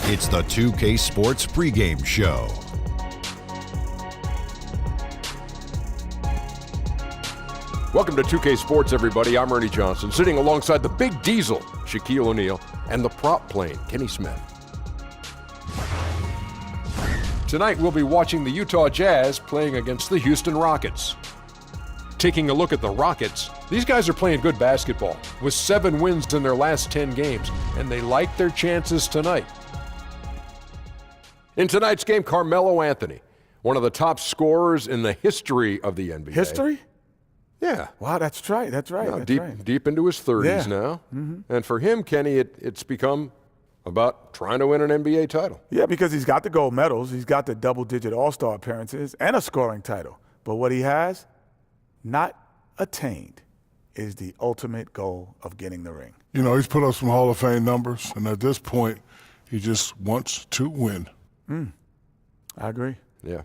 It's the 2K Sports pregame show. Welcome to 2K Sports, everybody. I'm Ernie Johnson, sitting alongside the Big Diesel, Shaquille O'Neal, and the prop plane, Kenny Smith. Tonight, we'll be watching the Utah Jazz playing against the Houston Rockets. Taking a look at the Rockets, these guys are playing good basketball with 7 wins in their last 10 games, and they like their chances tonight. In tonight's game, Carmelo Anthony, one of the top scorers in the history of the NBA. History? Yeah. Wow, that's right. Now, deep into his 30s now. Mm-hmm. And for him, Kenny, it's become about trying to win an NBA title. Yeah, because he's got the gold medals, he's got the double-digit All-Star appearances, and a scoring title. But what he has not attained is the ultimate goal of getting the ring. You know, he's put up some Hall of Fame numbers, and at this point, he just wants to win. I agree. Yeah.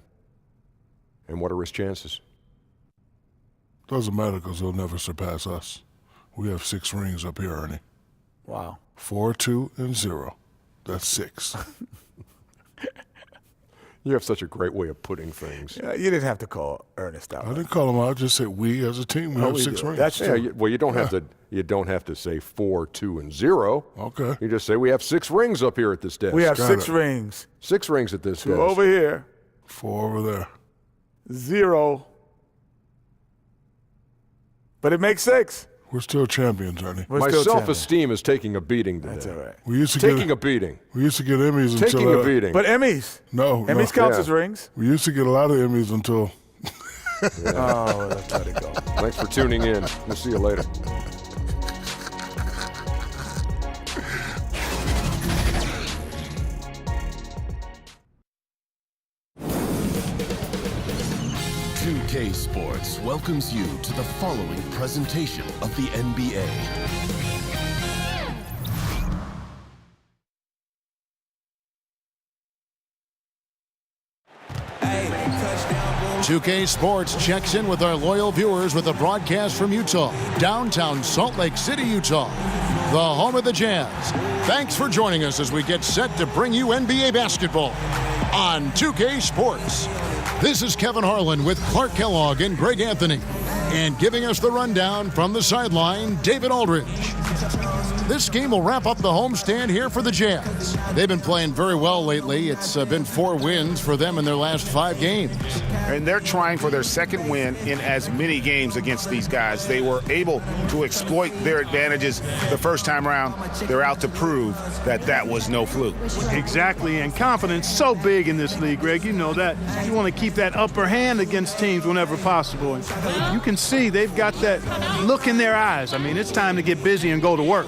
And what are his chances? Doesn't matter because he'll never surpass us. We have 6 rings up here, Ernie. Wow. 4, 2, and 0. That's 6. You have such a great way of putting things. Yeah, you didn't have to call Ernest out. I didn't call him out. I just said we as a team, we have 6 rings. That's true. Yeah, well, you don't have to say 4, 2, and 0. Okay. You just say we have 6 rings up here at this desk. We have Got 6 it. rings. 6 rings at this 2 desk. over here, 4 over there. 0. But it makes 6. We're still champions, Ernie. We're My still self-esteem is taking a beating today. That's all right. We used to Taking a beating. We used to get Emmys until Taking a beating. But Emmys. No, Emmys counts as Yeah. rings. We used to get a lot of Emmys until Oh, let's let it go. Thanks for tuning in. We'll see you later. K Sports welcomes you to the following presentation of the NBA. K Sports checks in with our loyal viewers with a broadcast from Utah, downtown Salt Lake City, Utah, the home of the Jazz. Thanks for joining us as we get set to bring you NBA basketball on 2K Sports. This is Kevin Harlan with Clark Kellogg and Greg Anthony. And giving us the rundown from the sideline, David Aldridge. This game will wrap up the homestand here for the Jazz. They've been playing very well lately. It's been 4 wins for them in their last 5 games. And they're trying for their second win in as many games against these guys. They were able to exploit their advantages the first time around. They're out to prove that that was no fluke. Exactly, and confidence so big in this league, Greg. You know that. You want to keep that upper hand against teams whenever possible. And you can see they've got that look in their eyes. I mean, it's time to get busy and go to work.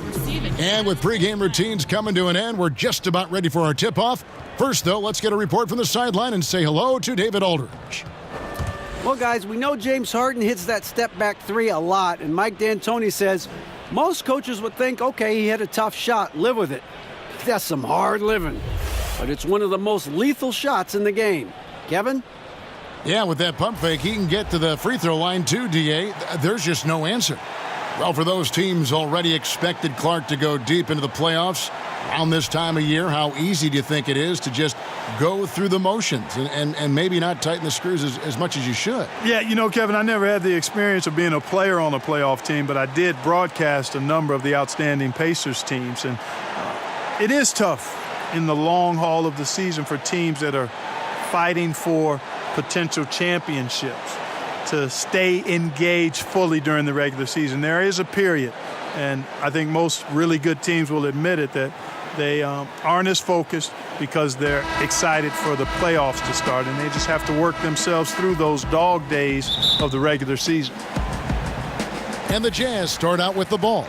And with pregame routines coming to an end, we're just about ready for our tip-off. First, though, let's get a report from the sideline and say hello to David Aldridge. Well, guys, we know James Harden hits that step-back 3 a lot, and Mike D'Antoni says most coaches would think, okay, he hit a tough shot, live with it. That's some hard living. But it's one of the most lethal shots in the game. Kevin? Yeah, with that pump fake, he can get to the free throw line too, D.A. There's just no answer. Well, for those teams already expected Clark to go deep into the playoffs around this time of year, how easy do you think it is to just go through the motions and maybe not tighten the screws as much as you should? Yeah, you know, Kevin, I never had the experience of being a player on a playoff team, but I did broadcast a number of the outstanding Pacers teams. And it is tough in the long haul of the season for teams that are fighting for potential championships to stay engaged fully during the regular season. There is a period, and I think most really good teams will admit it, that they aren't as focused because they're excited for the playoffs to start, and they just have to work themselves through those dog days of the regular season. And the Jazz start out with the ball.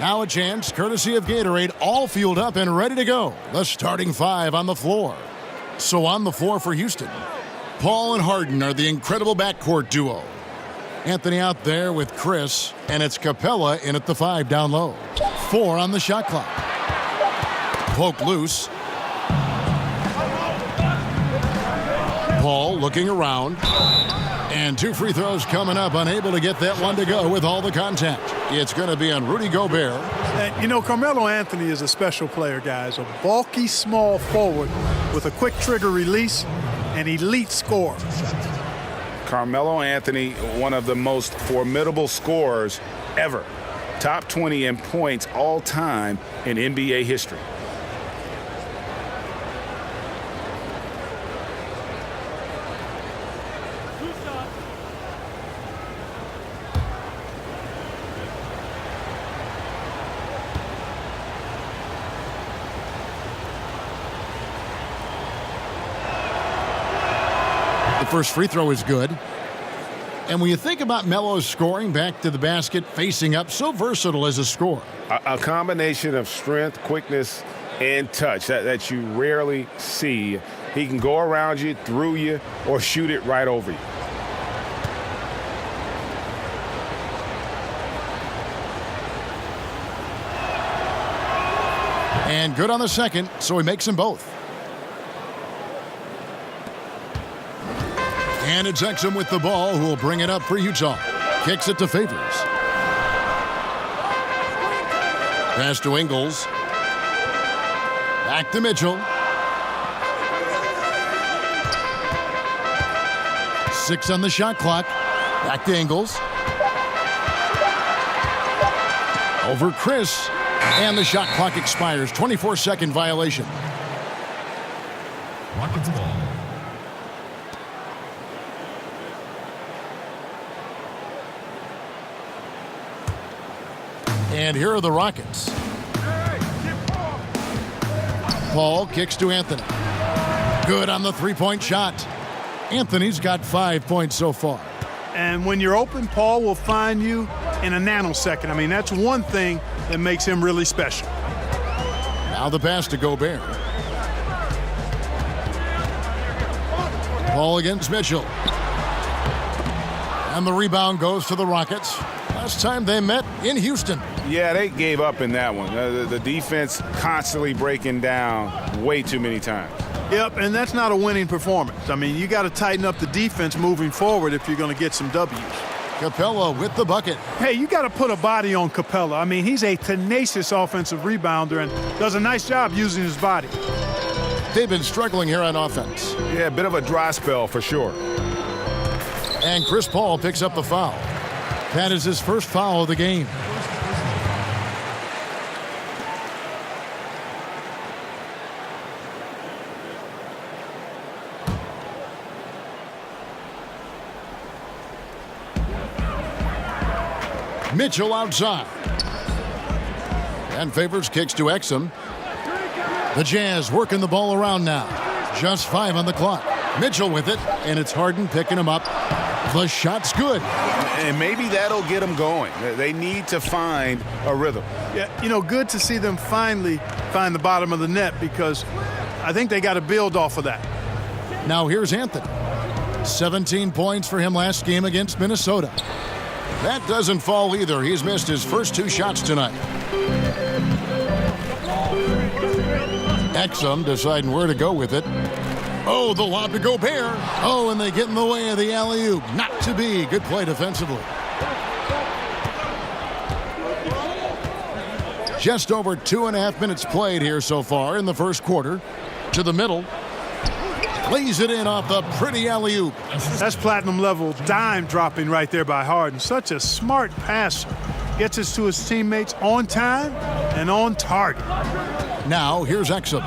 Now a chance, courtesy of Gatorade, all fueled up and ready to go. The starting 5 on the floor. So on the floor for Houston, Paul and Harden are the incredible backcourt duo. Anthony out there with Chris, and it's Capella in at the 5 down low. 4 on the shot clock. Poke loose. Paul looking around. And 2 free throws coming up, unable to get that one to go with all the contact. It's going to be on Rudy Gobert. And, you know, Carmelo Anthony is a special player, guys. A bulky, small forward with a quick trigger release, an elite scorer. Carmelo Anthony, one of the most formidable scorers ever. Top 20 in points all time in NBA history. The first free throw is good. And when you think about Melo's scoring back to the basket, facing up, so versatile as a scorer. A combination of strength, quickness, and touch that you rarely see. He can go around you, through you, or shoot it right over you. And good on the second, so he makes them both. And it's Exum with the ball, who will bring it up for Utah. Kicks it to Favors. Pass to Ingles. Back to Mitchell. 6 on the shot clock. Back to Ingles. Over Chris. And the shot clock expires. 24-second violation. Rockets ball. And here are the Rockets. Paul kicks to Anthony. Good on the three-point shot. Anthony's got 5 points so far. And when you're open, Paul will find you in a nanosecond. I mean, that's one thing that makes him really special. Now the pass to Gobert. Paul against Mitchell. And the rebound goes to the Rockets. Last time they met in Houston. Yeah, they gave up in that one. The defense constantly breaking down way too many times. Yep, and that's not a winning performance. I mean, you got to tighten up the defense moving forward if you're going to get some W's. Capella with the bucket. Hey, you got to put a body on Capella. I mean, he's a tenacious offensive rebounder and does a nice job using his body. They've been struggling here on offense. Yeah, a bit of a dry spell for sure. And Chris Paul picks up the foul. That is his first foul of the game. Mitchell outside. And Favors kicks to Exum. The Jazz working the ball around now. Just 5 on the clock. Mitchell with it, and it's Harden picking him up. The shot's good. And maybe that'll get them going. They need to find a rhythm. Yeah, you know, good to see them finally find the bottom of the net because I think they got to build off of that. Now here's Anthony. 17 points for him last game against Minnesota. That doesn't fall either. He's missed his first 2 shots tonight. Exum deciding where to go with it. Oh, the lob to Gobert. Oh, and they get in the way of the alley-oop. Not to be. Good play defensively. Just over 2.5 minutes played here so far in the first quarter. To the middle. Lays it in off the pretty alley-oop. That's platinum-level dime dropping right there by Harden. Such a smart passer. Gets us to his teammates on time and on target. Now, here's Exum.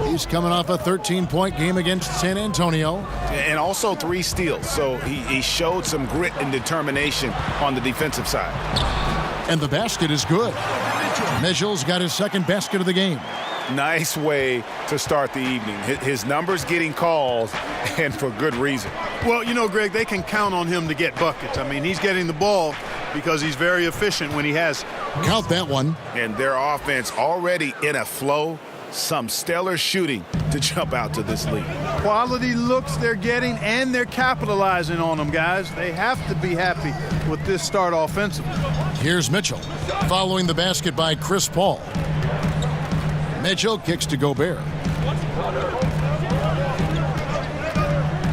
He's coming off a 13-point game against San Antonio. And also 3 steals. So he showed some grit and determination on the defensive side. And the basket is good. Mitchell's got his second basket of the game. Nice way to start the evening. His numbers getting calls, and for good reason. Well, you know, Greg, they can count on him to get buckets. I mean, he's getting the ball because he's very efficient when he has. Count that one. And their offense already in a flow. Some stellar shooting to jump out to this lead. Quality looks they're getting, and they're capitalizing on them, guys. They have to be happy with this start offensively. Here's Mitchell, following the basket by Chris Paul. Mitchell kicks to Gobert.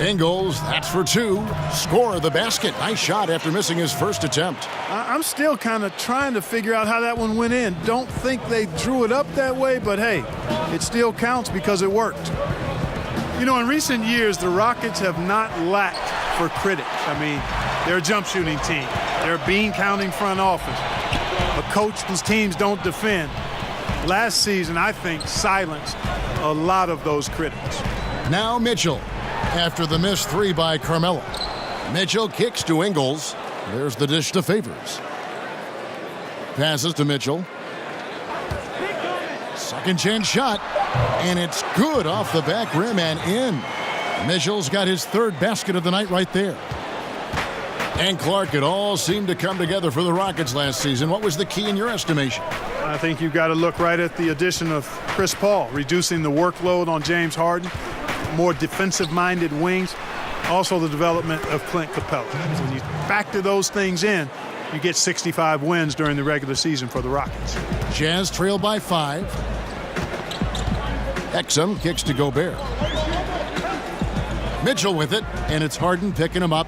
Ingles, that's for two. Score the basket. Nice shot after missing his first attempt. I'm still kind of trying to figure out how that one went in. Don't think they drew it up that way, but hey, it still counts because it worked. You know, in recent years, the Rockets have not lacked for critics. I mean, they're a jump shooting team. They're a bean counting front office. A coach whose teams don't defend. Last season, I think, silenced a lot of those critics. Now Mitchell, after the missed three by Carmelo. Mitchell kicks to Ingles. There's the dish to Favors. Passes to Mitchell. Second chance shot, and it's good off the back rim and in. Mitchell's got his third basket of the night right there. And Clark, it all seemed to come together for the Rockets last season. What was the key in your estimation? I think you've got to look right at the addition of Chris Paul, reducing the workload on James Harden, more defensive-minded wings, also the development of Clint Capella. When you factor those things in, you get 65 wins during the regular season for the Rockets. Jazz trail by 5. Exum kicks to Gobert. Mitchell with it, and it's Harden picking him up.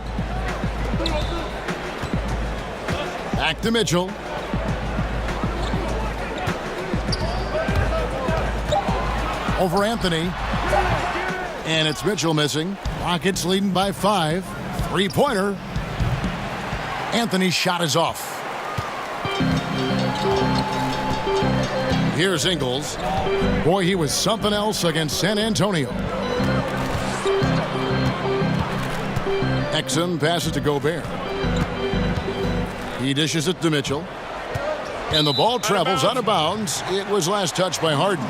Back to Mitchell. Over Anthony. And it's Mitchell missing. Rockets leading by 5. Three-pointer. Anthony's shot is off. Here's Ingles. Boy, he was something else against San Antonio. Exum passes to Gobert. He dishes it to Mitchell. And the ball travels out of bounds. It was last touched by Harden.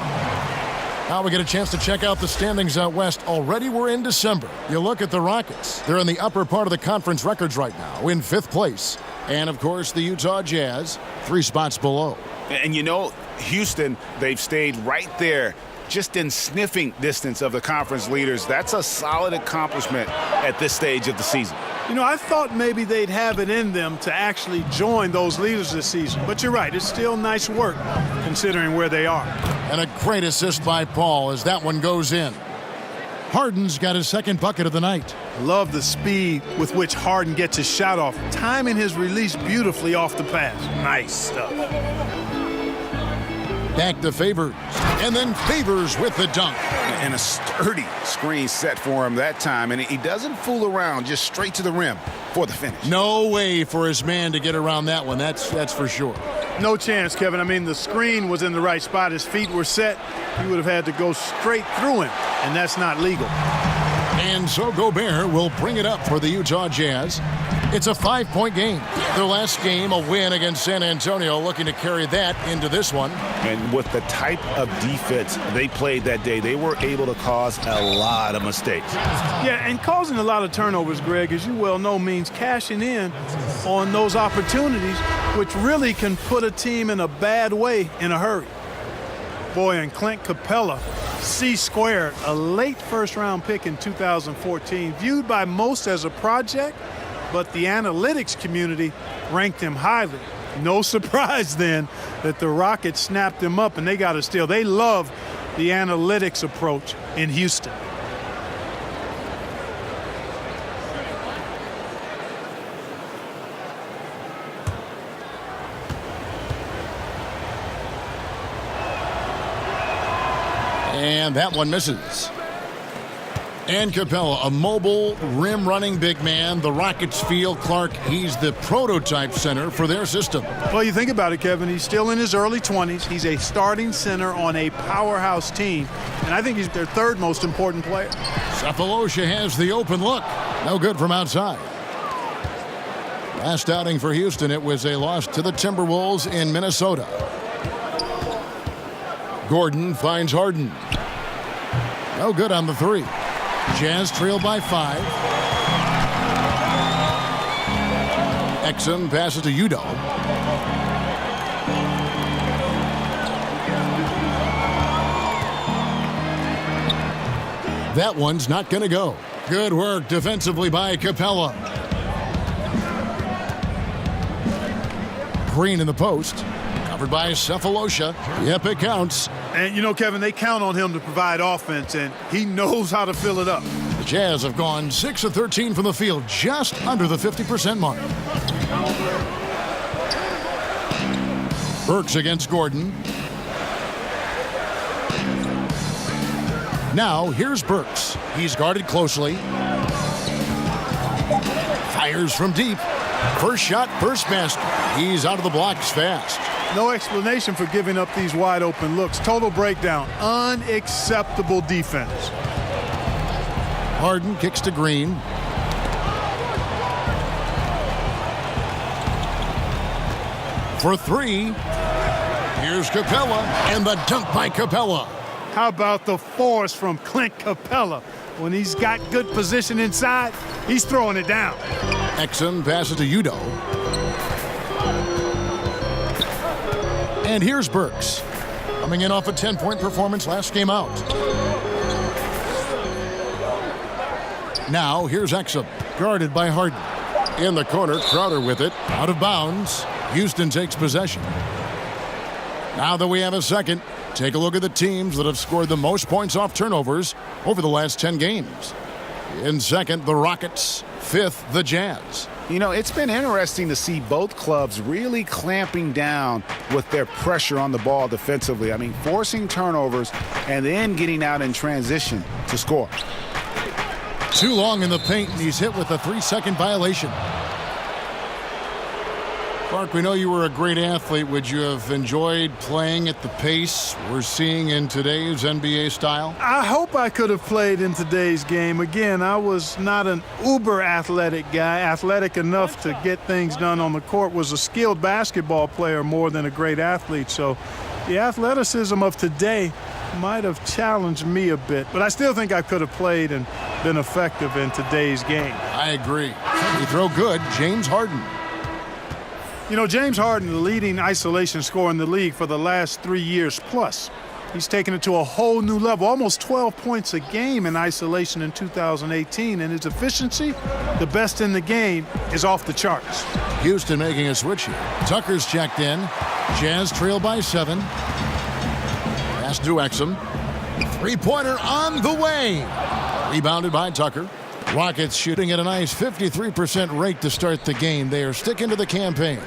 Now we get a chance to check out the standings out west. Already we're in December. You look at the Rockets. They're in the upper part of the conference records right now, in 5th place. And, of course, the Utah Jazz, 3 spots below. And, you know, Houston, they've stayed right there, just in sniffing distance of the conference leaders. That's a solid accomplishment at this stage of the season. You know, I thought maybe they'd have it in them to actually join those leaders this season. But you're right, it's still nice work considering where they are. And a great assist by Paul as that one goes in. Harden's got his second bucket of the night. Love the speed with which Harden gets his shot off, timing his release beautifully off the pass. Nice stuff. Back to Favors, and then Favors with the dunk. And a sturdy screen set for him that time, and he doesn't fool around, just straight to the rim for the finish. No way for his man to get around that one, that's for sure. No chance, Kevin. I mean, the screen was in the right spot. His feet were set. He would have had to go straight through him, and that's not legal. And so Gobert will bring it up for the Utah Jazz. It's a 5-point game. Their last game, a win against San Antonio, looking to carry that into this one. And with the type of defense they played that day, they were able to cause a lot of mistakes. Yeah, and causing a lot of turnovers, Greg, as you well know, means cashing in on those opportunities, which really can put a team in a bad way in a hurry. Boy, and Clint Capella, C-squared, a late first-round pick in 2014, viewed by most as a project, but the analytics community ranked him highly. No surprise then that the Rockets snapped him up and they got a steal. They love the analytics approach in Houston. And that one misses. And Capella, a mobile, rim-running big man. The Rockets feel Clark, he's the prototype center for their system. Well, you think about it, Kevin. He's still in his early 20s. He's a starting center on a powerhouse team. And I think he's their third most important player. Cephalosha has the open look. No good from outside. Last outing for Houston, it was a loss to the Timberwolves in Minnesota. Gordon finds Harden. No good on the three. Jazz trail by 5. Exum passes to Udo. That one's not going to go. Good work defensively by Capella. Green in the post. Covered by Cephalosha. Yep, it counts. And, you know, Kevin, they count on him to provide offense, and he knows how to fill it up. Jazz have gone 6 of 13 from the field, just under the 50% mark. Burks against Gordon. Now, here's Burks. He's guarded closely. Fires from deep. First shot, first basket. He's out of the blocks fast. No explanation for giving up these wide open looks. Total breakdown. Unacceptable defense. Harden kicks to Green. For three. Here's Capella, and the dunk by Capella. How about the force from Clint Capella? When he's got good position inside, he's throwing it down. Exum passes to Udo. And here's Burks, coming in off a 10-point performance last game out. Now, here's Exum, guarded by Harden. In the corner, Crowder with it, out of bounds. Houston takes possession. Now that we have a second, take a look at the teams that have scored the most points off turnovers over the last 10 games. In second, the Rockets. Fifth, the Jazz. You know, it's been interesting to see both clubs really clamping down with their pressure on the ball defensively. I mean, forcing turnovers and then getting out in transition to score. Too long in the paint, and he's hit with a 3-second violation. Clark, we know you were a great athlete. Would you have enjoyed playing at the pace we're seeing in today's NBA style? I hope I could have played in today's game. Again, I was not an uber athletic guy, athletic enough to get things done on the court, was a skilled basketball player more than a great athlete. So the athleticism of today might have challenged me a bit, but I still think I could have played and been effective in today's game. I agree. You throw good, James Harden. You know, James Harden, the leading isolation scorer in the league for the last 3 years plus. He's taken it to a whole new level, almost 12 points a game in isolation in 2018, and his efficiency, the best in the game, is off the charts. Houston making a switch here. Tucker's checked in. Jazz trail by 7. Pass to Exum. Three-pointer on the way. Rebounded by Tucker. Rockets shooting at a nice 53% rate to start the game. They are sticking to the campaign.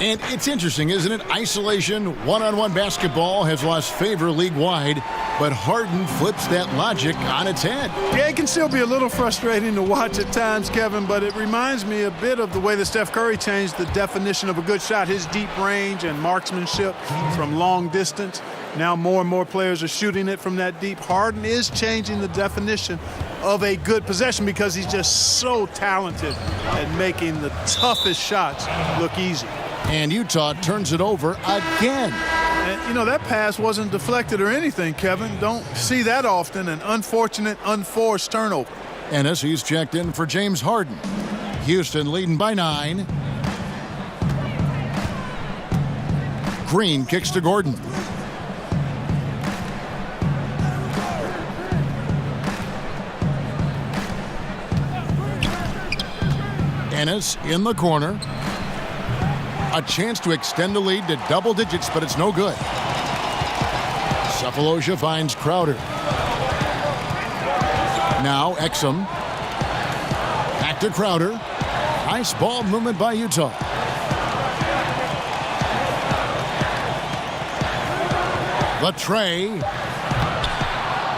And it's interesting, isn't it? Isolation, one-on-one basketball has lost favor league-wide, but Harden flips that logic on its head. Yeah, it can still be a little frustrating to watch at times, Kevin, but it reminds me a bit of the way that Steph Curry changed the definition of a good shot, his deep range and marksmanship from long distance. Now more and more players are shooting it from that deep. Harden is changing the definition of a good possession because he's just so talented at making the toughest shots look easy. And Utah turns it over again. And, you know, that pass wasn't deflected or anything, Kevin. Don't see that often, an unfortunate, unforced turnover. Ennis, he's checked in for James Harden. Houston leading by 9. Green kicks to Gordon. Ennis in the corner. A chance to extend the lead to double digits, but it's no good. Cephalosha finds Crowder. Now Exum. Back to Crowder. Nice ball movement by Utah. The tray.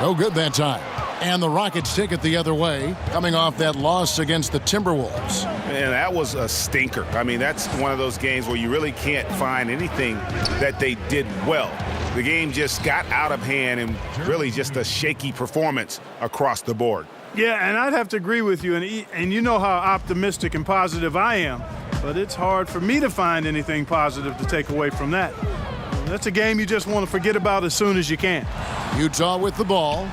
No good that time. And the Rockets take it the other way, coming off that loss against the Timberwolves. Man, that was a stinker. I mean, that's one of those games where you really can't find anything that they did well. The game just got out of hand and really just a shaky performance across the board. Yeah, and I'd have to agree with you, and you know how optimistic and positive I am, but it's hard for me to find anything positive to take away from that. That's a game you just want to forget about as soon as you can. Utah with the ball,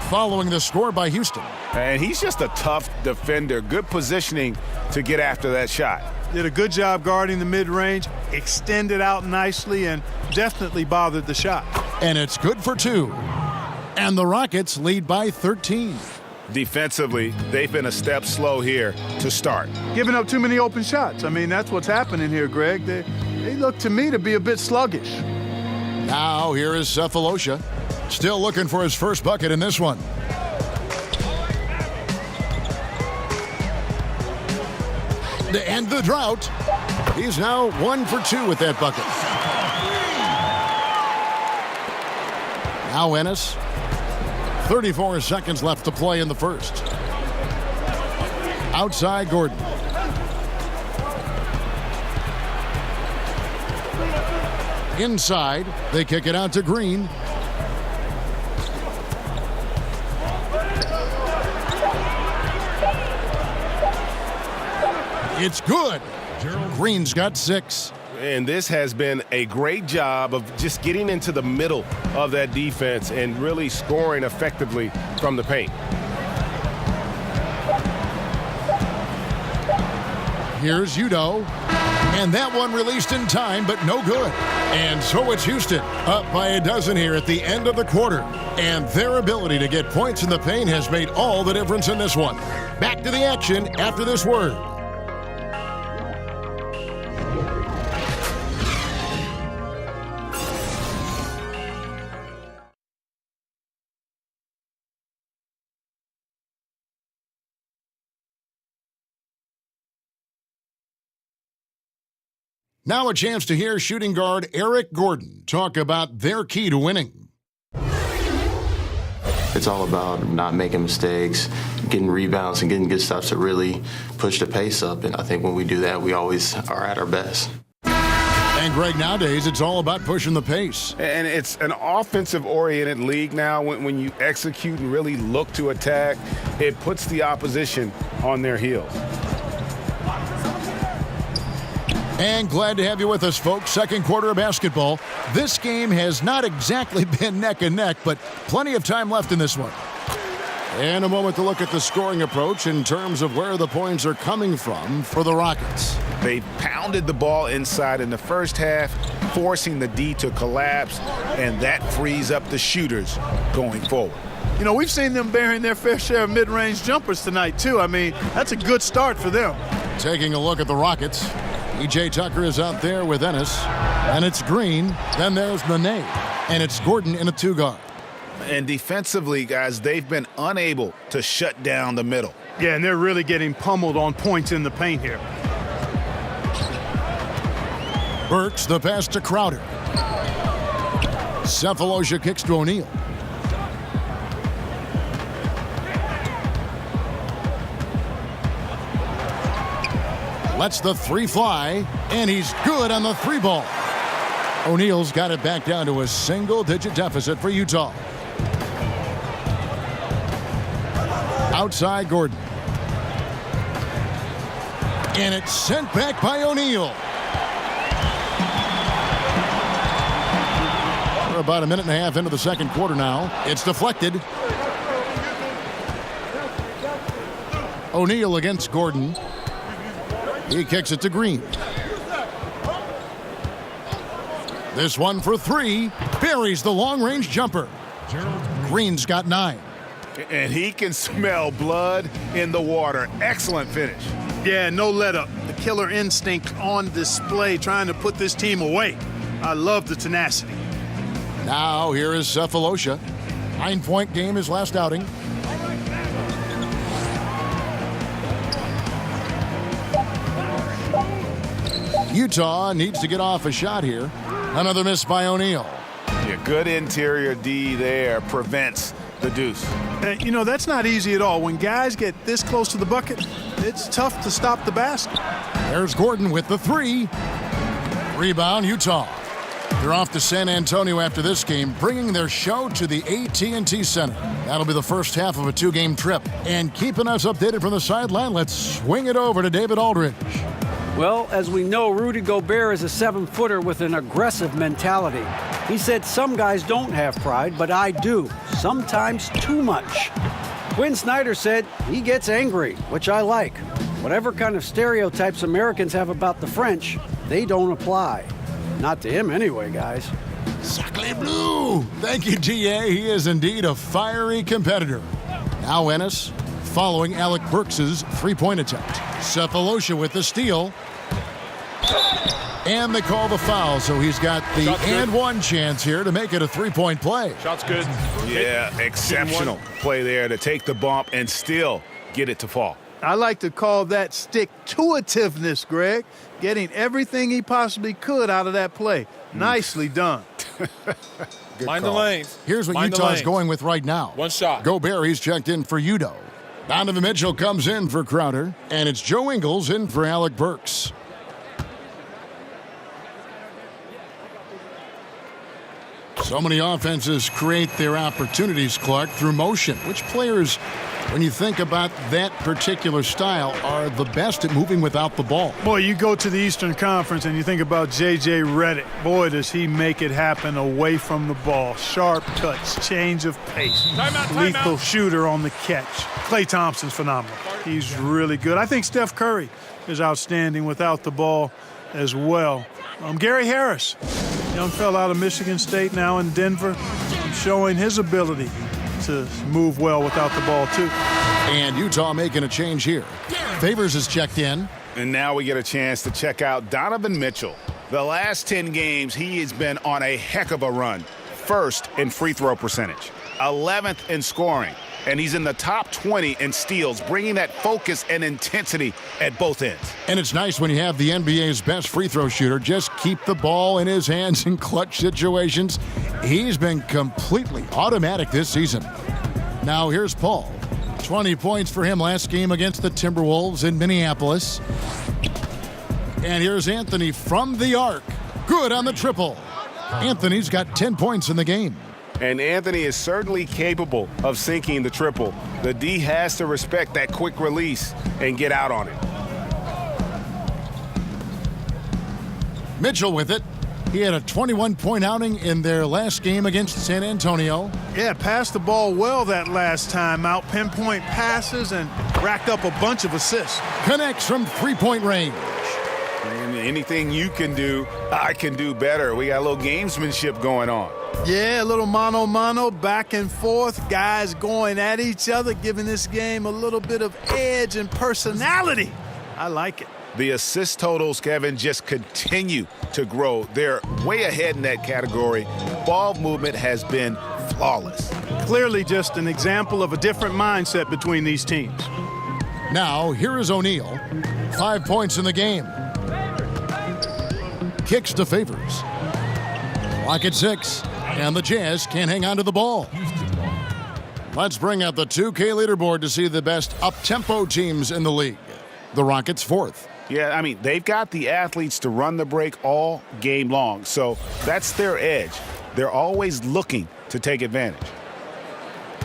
following the score by Houston. And he's just a tough defender. Good positioning to get after that shot. Did a good job guarding the mid-range, extended out nicely, and definitely bothered the shot. And it's good for 2. And the Rockets lead by 13. Defensively, they've been a step slow here to start. Giving up too many open shots. I mean, that's what's happening here, Greg. They look to me to be a bit sluggish. Now here is Cephalosha. Still looking for his first bucket in this one. to end the drought. He's now 1 for 2 with that bucket. Now Ennis. 34 seconds left to play in the first. Outside Gordon. Inside, they kick it out to Green. It's good. Green's got 6. And this has been a great job of just getting into the middle of that defense and really scoring effectively from the paint. Here's Udo. And that one released in time, but no good. And so it's Houston, up by a dozen here at the end of the quarter. And their ability to get points in the paint has made all the difference in this one. Back to the action after this word. Now a chance to hear shooting guard Eric Gordon talk about their key to winning. It's all about not making mistakes, getting rebounds, and getting good stops to really push the pace up. And I think when we do that, we always are at our best. And Greg, nowadays, it's all about pushing the pace. And it's an offensive-oriented league now. When you execute and really look to attack, it puts the opposition on their heels. And glad to have you with us, folks. Second quarter of basketball. This game has not exactly been neck and neck, but plenty of time left in this one. And a moment to look at the scoring approach in terms of where the points are coming from for the Rockets. They pounded the ball inside in the first half, forcing the D to collapse, and that frees up the shooters going forward. You know, we've seen them bearing their fair share of mid-range jumpers tonight, too. I mean, that's a good start for them. Taking a look at the Rockets. E.J. Tucker is out there with Ennis, and it's Green. Then there's Nene, and it's Gordon in a 2-guard. And defensively, guys, they've been unable to shut down the middle. Yeah, and they're really getting pummeled on points in the paint here. Burks, the pass to Crowder. Cephalosha kicks to O'Neal. Lets the 3 fly, and he's good on the 3 ball. O'Neal's got it back down to a single-digit deficit for Utah. Outside Gordon. And it's sent back by O'Neal. We're about a minute and a half into the second quarter now. It's deflected. O'Neal against Gordon. He kicks it to Green. This one for 3. Buries the long-range jumper. Green's got 9. And he can smell blood in the water. Excellent finish. Yeah, no let-up. The killer instinct on display, trying to put this team away. I love the tenacity. Now here is Cephalosha. 9-point game his last outing. Utah needs to get off a shot here. Another miss by O'Neal. Yeah, good interior D there prevents the deuce. You know, that's not easy at all. When guys get this close to the bucket, it's tough to stop the basket. There's Gordon with the 3. Rebound, Utah. They're off to San Antonio after this game, bringing their show to the AT&T Center. That'll be the first half of a 2-game trip. And keeping us updated from the sideline, let's swing it over to David Aldridge. Well, as we know, Rudy Gobert is a 7-footer with an aggressive mentality. He said some guys don't have pride, but I do. Sometimes too much. Quinn Snyder said he gets angry, which I like. Whatever kind of stereotypes Americans have about the French, they don't apply. Not to him anyway, guys. Sacre bleu! Thank you, G.A. He is indeed a fiery competitor. Now Ennis, following Alec Burks' 3-point attempt. Cephalosha with the steal. And they call the foul, so he's got the and one chance here to make it a 3-point play. Shot's good. Yeah, exceptional play there to take the bump and still get it to fall. I like to call that stick-to-itiveness, Greg. Getting everything he possibly could out of that play. Nicely done. Mind the lanes. Here's what Utah's going with right now. One shot. Gobert, he's checked in for Udo. Donovan Mitchell comes in for Crowder. And it's Joe Ingles in for Alec Burks. So many offenses create their opportunities, Clark, through motion. Which players, when you think about that particular style, are the best at moving without the ball? Boy, you go to the Eastern Conference and you think about J.J. Redick. Boy, does he make it happen away from the ball. Sharp cuts, change of pace. Lethal shooter on the catch. Klay Thompson's phenomenal. He's really good. I think Steph Curry is outstanding without the ball as well. Gary Harris, young fella out of Michigan State, now in Denver, showing his ability to move well without the ball, too. And Utah making a change here. Favors is checked in. And now we get a chance to check out Donovan Mitchell. The last 10 games, he has been on a heck of a run. First in free throw percentage, 11th in scoring, and he's in the top 20 in steals, bringing that focus and intensity at both ends. And it's nice when you have the NBA's best free throw shooter just keep the ball in his hands in clutch situations. He's been completely automatic this season. Now here's Paul. 20 points for him last game against the Timberwolves in Minneapolis. And here's Anthony from the arc. Good on the triple. Anthony's got 10 points in the game. And Anthony is certainly capable of sinking the triple. The D has to respect that quick release and get out on it. Mitchell with it. He had a 21-point outing in their last game against San Antonio. Yeah, passed the ball well that last time out. Pinpoint passes and racked up a bunch of assists. Connects from three-point range. And anything you can do, I can do better. We got a little gamesmanship going on. Yeah, a little mano-mano, back and forth. Guys going at each other, giving this game a little bit of edge and personality. I like it. The assist totals, Kevin, just continue to grow. They're way ahead in that category. Ball movement has been flawless. Clearly just an example of a different mindset between these teams. Now, here is O'Neal. 5 points in the game. Kicks to Favors. Clock at 6, and the Jazz can't hang on to the ball. Let's bring up the 2K leaderboard to see the best up-tempo teams in the league. The Rockets 4th. Yeah, I mean, they've got the athletes to run the break all game long, so that's their edge. They're always looking to take advantage.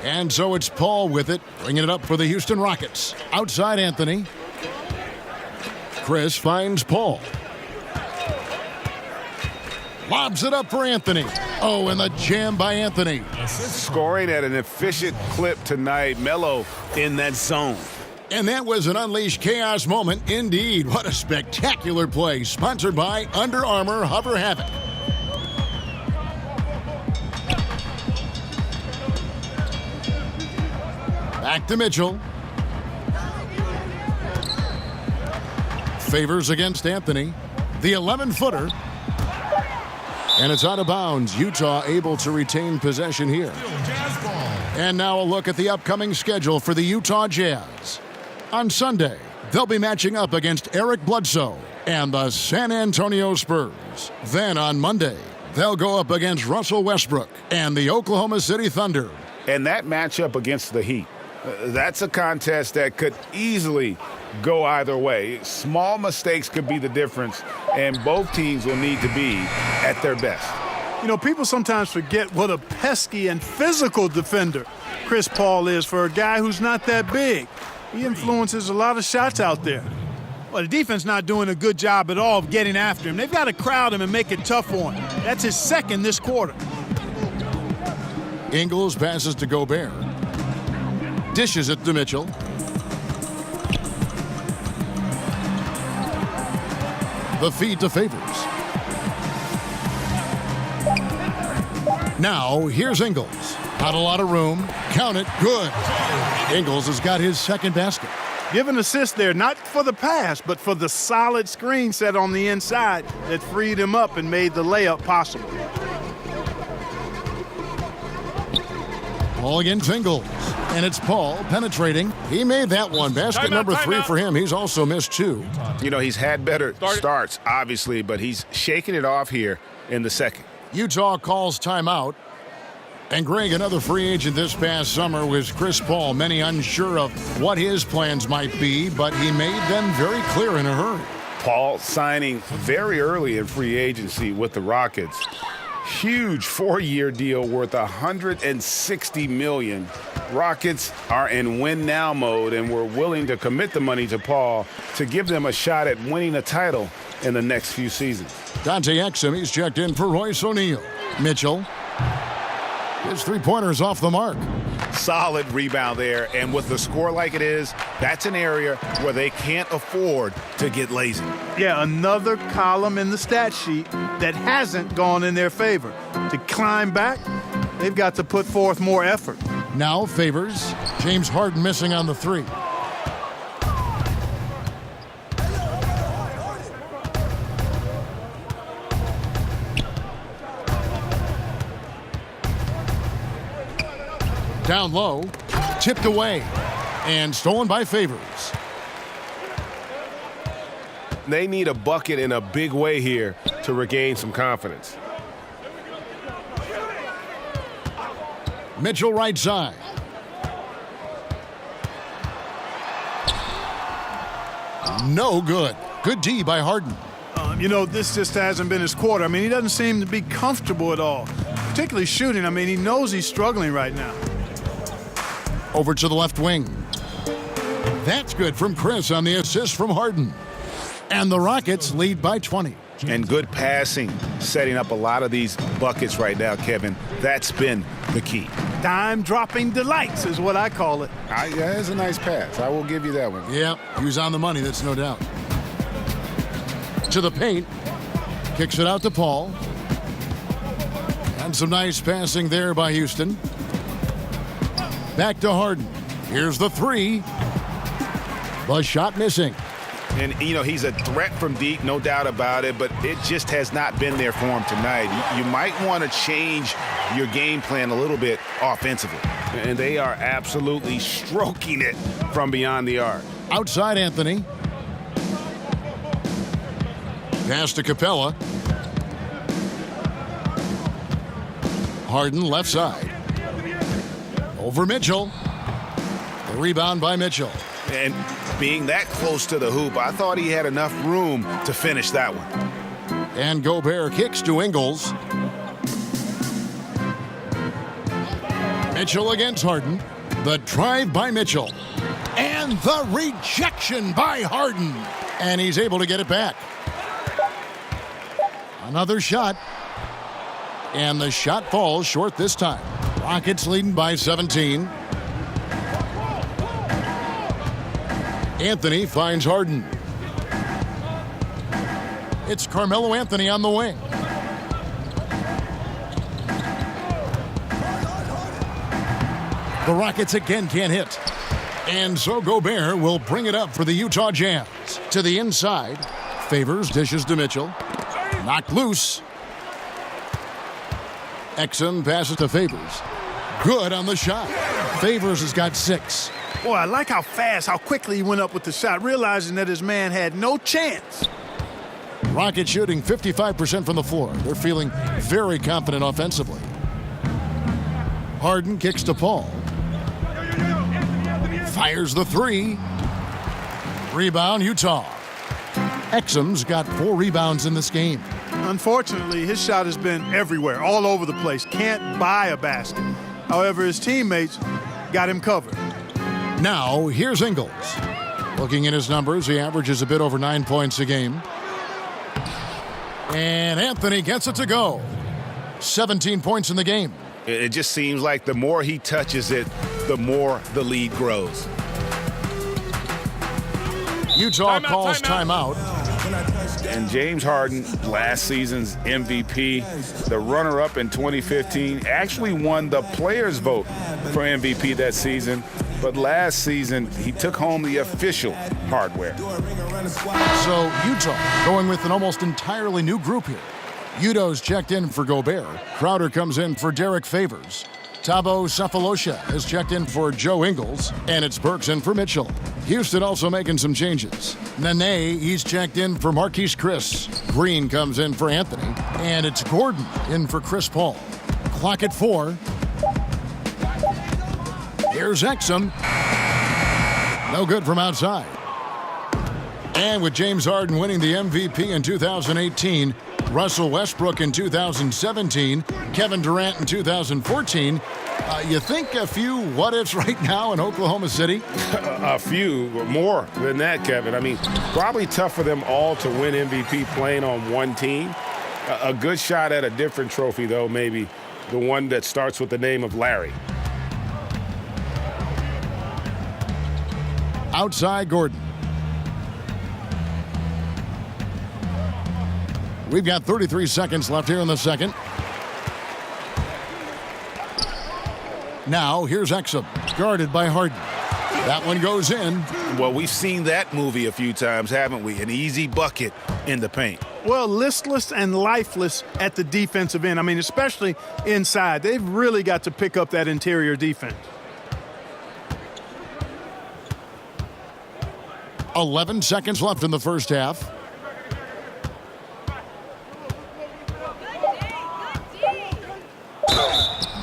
And so it's Paul with it, bringing it up for the Houston Rockets. Outside Anthony. Chris finds Paul. Lobs it up for Anthony. Oh, and the jam by Anthony. Scoring at an efficient clip tonight. Melo in that zone. And that was an Unleashed Chaos moment indeed. What a spectacular play. Sponsored by Under Armour Hover Havoc. Back to Mitchell. Favors against Anthony. The 11-footer. And it's out of bounds. Utah able to retain possession here. And now a look at the upcoming schedule for the Utah Jazz. On Sunday, they'll be matching up against Eric Bledsoe and the San Antonio Spurs. Then on Monday, they'll go up against Russell Westbrook and the Oklahoma City Thunder. And that matchup against the Heat, that's a contest that could easily go either way. Small mistakes could be the difference, and both teams will need to be at their best. You know, people sometimes forget what a pesky and physical defender Chris Paul is for a guy who's not that big. He influences a lot of shots out there. Well, the defense not doing a good job at all of getting after him. They've got to crowd him and make it tough on him. That's his second this quarter. Ingles passes to Gobert. Dishes it to Mitchell. The feed to Favors. Now, here's Ingles. Not a lot of room. Count it. Good. Ingles has got his second basket. Give an assist there, not for the pass, but for the solid screen set on the inside that freed him up and made the layup possible. Paul against Ingles. And it's Paul penetrating. He made that one. Basket number 3 for him. He's also missed 2. You know, he's had better starts, obviously, but he's shaking it off here in the second. Utah calls timeout. And Greg, another free agent this past summer was Chris Paul. Many unsure of what his plans might be, but he made them very clear in a hurry. Paul signing very early in free agency with the Rockets. Huge 4-year deal worth $160 million. Rockets are in win-now mode, and we're willing to commit the money to Paul to give them a shot at winning a title in the next few seasons. Dante Exum, he's checked in for Royce O'Neal. Mitchell. His three-pointer's off the mark. Solid rebound there, and with the score like it is, that's an area where they can't afford to get lazy. Yeah, another column in the stat sheet that hasn't gone in their favor. To climb back, they've got to put forth more effort. Now Favors. James Harden missing on the 3. Down low, tipped away, and stolen by Favors. They need a bucket in a big way here to regain some confidence. Mitchell right side. No good. Good D by Harden. You know, this just hasn't been his quarter. I mean, he doesn't seem to be comfortable at all, particularly shooting. I mean, he knows he's struggling right now. Over to the left wing. That's good from Chris on the assist from Harden. And the Rockets lead by 20. And good passing, setting up a lot of these buckets right now, Kevin. That's been the key. Dime-dropping delights is what I call it. Yeah, it's a nice pass. I will give you that one. Yeah, he was on the money, that's no doubt. To the paint. Kicks it out to Paul. And some nice passing there by Houston. Back to Harden. Here's the 3. The shot missing. And, you know, he's a threat from deep, no doubt about it, but it just has not been there for him tonight. You might want to change your game plan a little bit offensively. And they are absolutely stroking it from beyond the arc. Outside Anthony. Pass to Capella. Harden left side. Over Mitchell. The rebound by Mitchell. And being that close to the hoop, I thought he had enough room to finish that one. And Gobert kicks to Ingles. Mitchell against Harden. The drive by Mitchell. And the rejection by Harden. And he's able to get it back. Another shot. And the shot falls short this time. Rockets leading by 17. Anthony finds Harden. It's Carmelo Anthony on the wing. The Rockets again can't hit. And so Gobert will bring it up for the Utah Jazz. To the inside. Favors dishes to Mitchell. Knocked loose. Exum passes to Favors. Good on the shot. Favors has got 6. Boy, I like how fast, how quickly he went up with the shot, realizing that his man had no chance. Rockets shooting 55% from the floor. They're feeling very confident offensively. Harden kicks to Paul. Fires the 3. Rebound, Utah. Exum's got 4 rebounds in this game. Unfortunately, his shot has been everywhere, all over the place. Can't buy a basket. However, his teammates got him covered. Now, here's Ingles. Looking at his numbers, he averages a bit over 9 points a game. And Anthony gets it to go. 17 points in the game. It just seems like the more he touches it, the more the lead grows. Utah calls timeout. And James Harden, last season's MVP, the runner-up in 2015, actually won the players' vote for MVP that season. But last season, he took home the official hardware. So Utah going with an almost entirely new group here. Udo's checked in for Gobert. Crowder comes in for Derek Favors. Thabo Cephalosha has checked in for Joe Ingles, and it's Burks in for Mitchell. Houston also making some changes. Nene, he's checked in for Marquise Chris. Green comes in for Anthony, and it's Gordon in for Chris Paul. Clock at 4. Here's Exum. No good from outside. And with James Harden winning the MVP in 2018, Russell Westbrook in 2017, Kevin Durant in 2014, you think a few what-ifs right now in Oklahoma City? A few, more than that, Kevin. I mean, probably tough for them all to win MVP playing on one team. A good shot at a different trophy, though, maybe the one that starts with the name of Larry. Outside Gordon. We've got 33 seconds left here in the second. Now, here's Exum, guarded by Harden. That one goes in. Well, we've seen that movie a few times, haven't we? An easy bucket in the paint. Well, listless and lifeless at the defensive end. I mean, especially inside. They've really got to pick up that interior defense. 11 seconds left in the first half.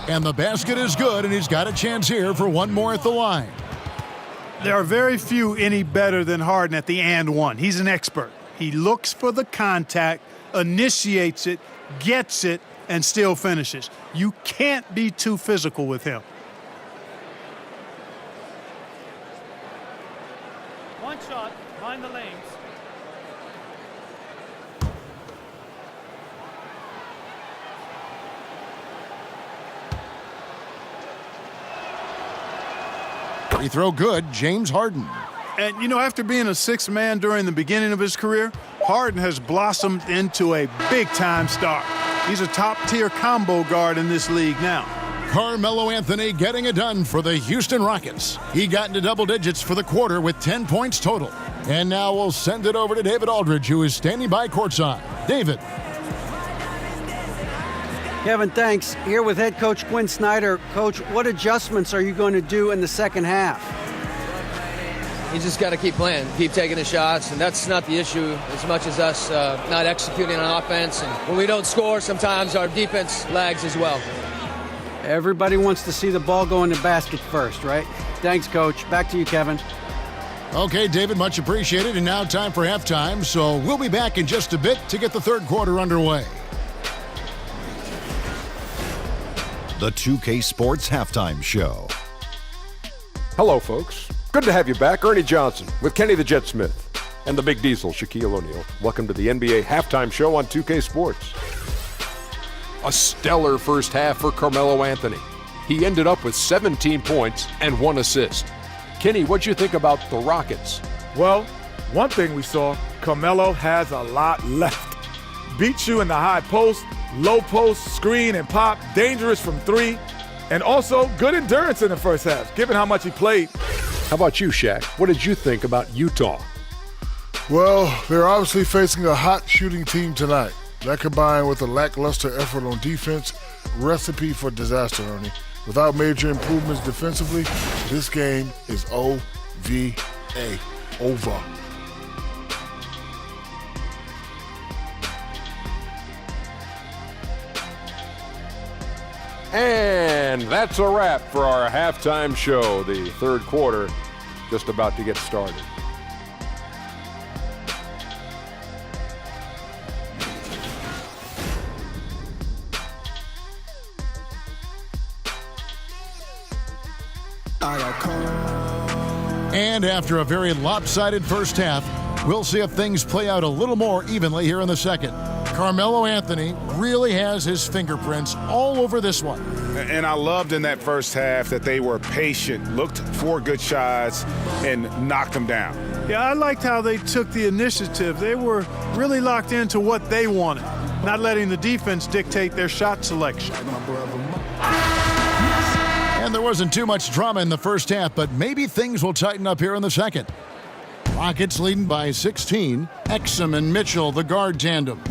And the basket is good, and he's got a chance here for one more at the line. There are very few any better than Harden at the and one. He's an expert. He looks for the contact, initiates it, gets it, and still finishes. You can't be too physical with him. One shot, mind the lanes. Free throw good, James Harden. And, you know, after being a sixth man during the beginning of his career, Harden has blossomed into a big-time star. He's a top-tier combo guard in this league now. Carmelo Anthony getting it done for the Houston Rockets. He got into double digits for the quarter with 10 points total. And now we'll send it over to David Aldridge, who is standing by courtside. David. Kevin, thanks. Here with head coach Quinn Snyder. Coach, what adjustments are you going to do in the second half? You just got to keep playing, keep taking the shots, and that's not the issue as much as us not executing on offense. And when we don't score, sometimes our defense lags as well. Everybody wants to see the ball go in the basket first, right? Thanks, Coach. Back to you, Kevin. Okay, David, much appreciated. And now time for halftime, so we'll be back in just a bit to get the third quarter underway. The 2K Sports Halftime Show. Hello, folks. Good to have you back. Ernie Johnson with Kenny the Jet Smith and the Big Diesel, Shaquille O'Neal. Welcome to the NBA Halftime Show on 2K Sports. A stellar first half for Carmelo Anthony. He ended up with 17 points and 1 assist. Kenny, what'd you think about the Rockets? Well, one thing we saw, Carmelo has a lot left. Beats you in the high post, low post, screen, and pop. Dangerous from 3. And also good endurance in the first half, given how much he played. How about you, Shaq? What did you think about Utah? Well, they're obviously facing a hot shooting team tonight. That combined with a lackluster effort on defense, recipe for disaster, Ernie. Without major improvements defensively, this game is O-V-A, over. And that's a wrap for our halftime show. The third quarter just about to get started. And after a very lopsided first half, we'll see if things play out a little more evenly here in the second. Carmelo Anthony really has his fingerprints all over this one. And I loved in that first half that they were patient, looked for good shots, and knocked them down. Yeah, I liked how they took the initiative. They were really locked into what they wanted, not letting the defense dictate their shot selection. And there wasn't too much drama in the first half, but maybe things will tighten up here in the second. Rockets leading by 16. Exum and Mitchell, the guard tandem.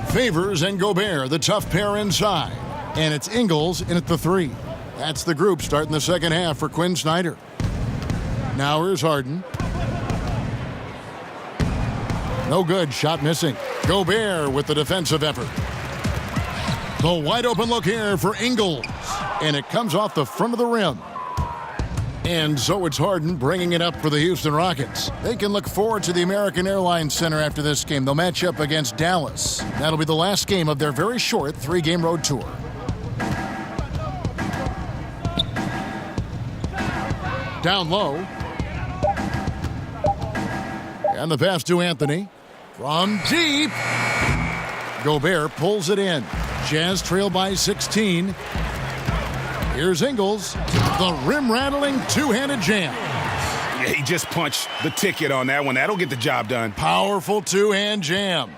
Favors and Gobert, the tough pair inside. And it's Ingles in at the 3. That's the group starting the second half for Quinn Snyder. Now here's Harden. No good, shot missing. Gobert with the defensive effort. The wide open look here for Ingles. And it comes off the front of the rim. And so it's Harden bringing it up for the Houston Rockets. They can look forward to the American Airlines Center after this game. They'll match up against Dallas. That'll be the last game of their very short 3-game road tour. Down low. And the pass to Anthony. From deep. Gobert pulls it in. Jazz trail by 16. Here's Ingles. The rim-rattling two-handed jam. Yeah, he just punched the ticket on that one. That'll get the job done. Powerful two-hand jam.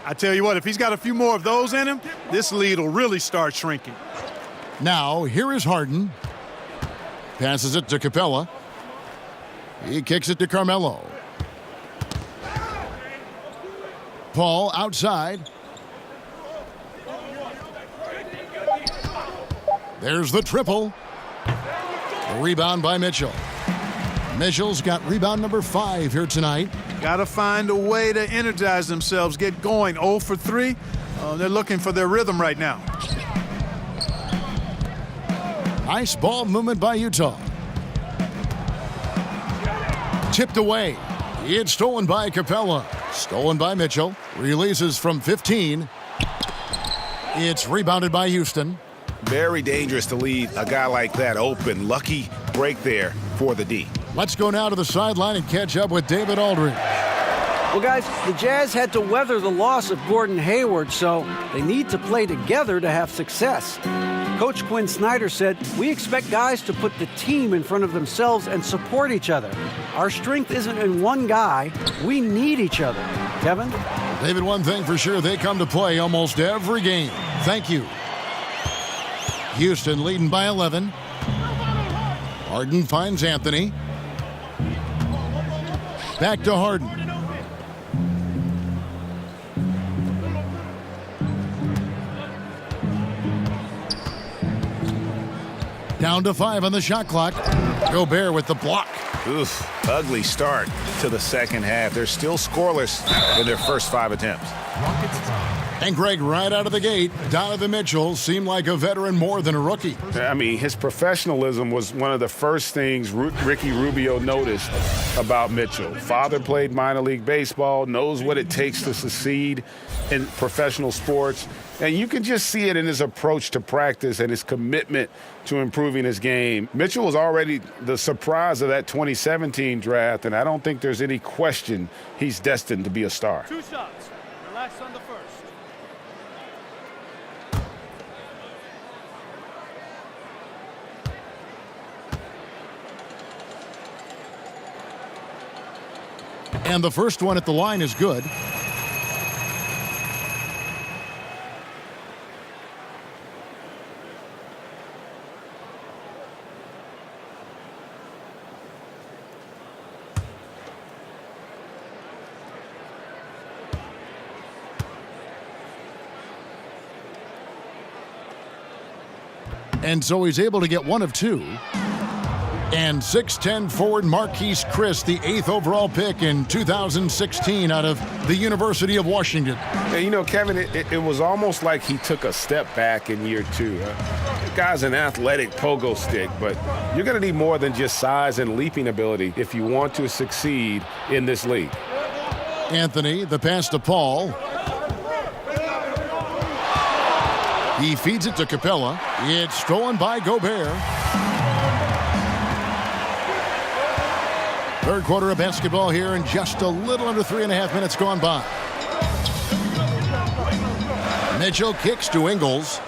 I tell you what, if he's got a few more of those in him, this lead will really start shrinking. Now, here is Harden. Passes it to Capella. He kicks it to Carmelo. Paul outside. There's the triple. The rebound by Mitchell. Mitchell's got rebound number 5 here tonight. Got to find a way to energize themselves, get going. 0 for 3. They're looking for their rhythm right now. Nice ball movement by Utah. Tipped away. It's stolen by Capella. Stolen by Mitchell. Releases from 15. It's rebounded by Houston. Very dangerous to leave a guy like that open. Lucky break there for the D. Let's go now to the sideline and catch up with David Aldridge. Well, guys, the Jazz had to weather the loss of Gordon Hayward, so they need to play together to have success. Coach Quinn Snyder said, "We expect guys to put the team in front of themselves and support each other. Our strength isn't in one guy. We need each other." Kevin? David, one thing for sure, they come to play almost every game. Thank you. Houston leading by 11. Harden finds Anthony. Back to Harden. Down to 5 on the shot clock. Gobert with the block. Oof, ugly start to the second half. They're still scoreless in their first 5 attempts. And Greg, right out of the gate, Donovan Mitchell seemed like a veteran more than a rookie. I mean, his professionalism was one of the first things Ricky Rubio noticed about Mitchell. Father played minor league baseball, knows what it takes to succeed in professional sports. And you can just see it in his approach to practice and his commitment to improving his game. Mitchell was already the surprise of that 2017 draft, and I don't think there's any question he's destined to be a star. 2 shots. Relax on the first. And the first one at the line is good. And so he's able to get 1 of 2. And 6'10" forward Marquise Chris, the 8th overall pick in 2016 out of the University of Washington. And you know, Kevin, it was almost like he took a step back in year 2. The guy's an athletic pogo stick, but you're going to need more than just size and leaping ability if you want to succeed in this league. Anthony, the pass to Paul. He feeds it to Capella. It's stolen by Gobert. Third quarter of basketball here, and just a little under 3.5 minutes gone by. Mitchell kicks to Ingles.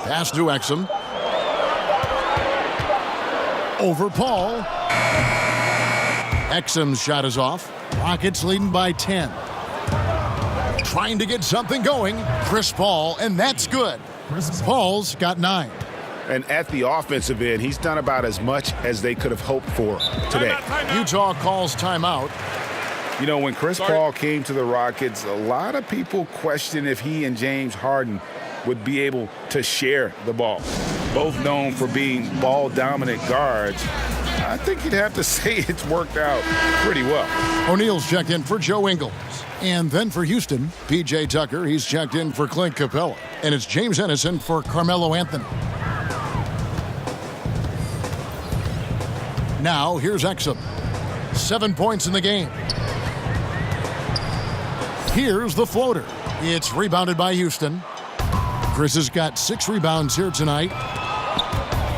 Pass to Exum. Over Paul. Exum's shot is off. Rockets leading by 10. Trying to get something going. Chris Paul, and that's good. Paul's got 9. And at the offensive end, he's done about as much as they could have hoped for today. Utah calls timeout. You know, when Chris Paul came to the Rockets, a lot of people questioned if he and James Harden would be able to share the ball. Both known for being ball-dominant guards, I think you'd have to say it's worked out pretty well. O'Neal's checked in for Joe Ingles. And then for Houston, P.J. Tucker, he's checked in for Clint Capella. And it's James Ennison for Carmelo Anthony. Now, here's Exum. 7 points in the game. Here's the floater. It's rebounded by Houston. Chris has got 6 rebounds here tonight.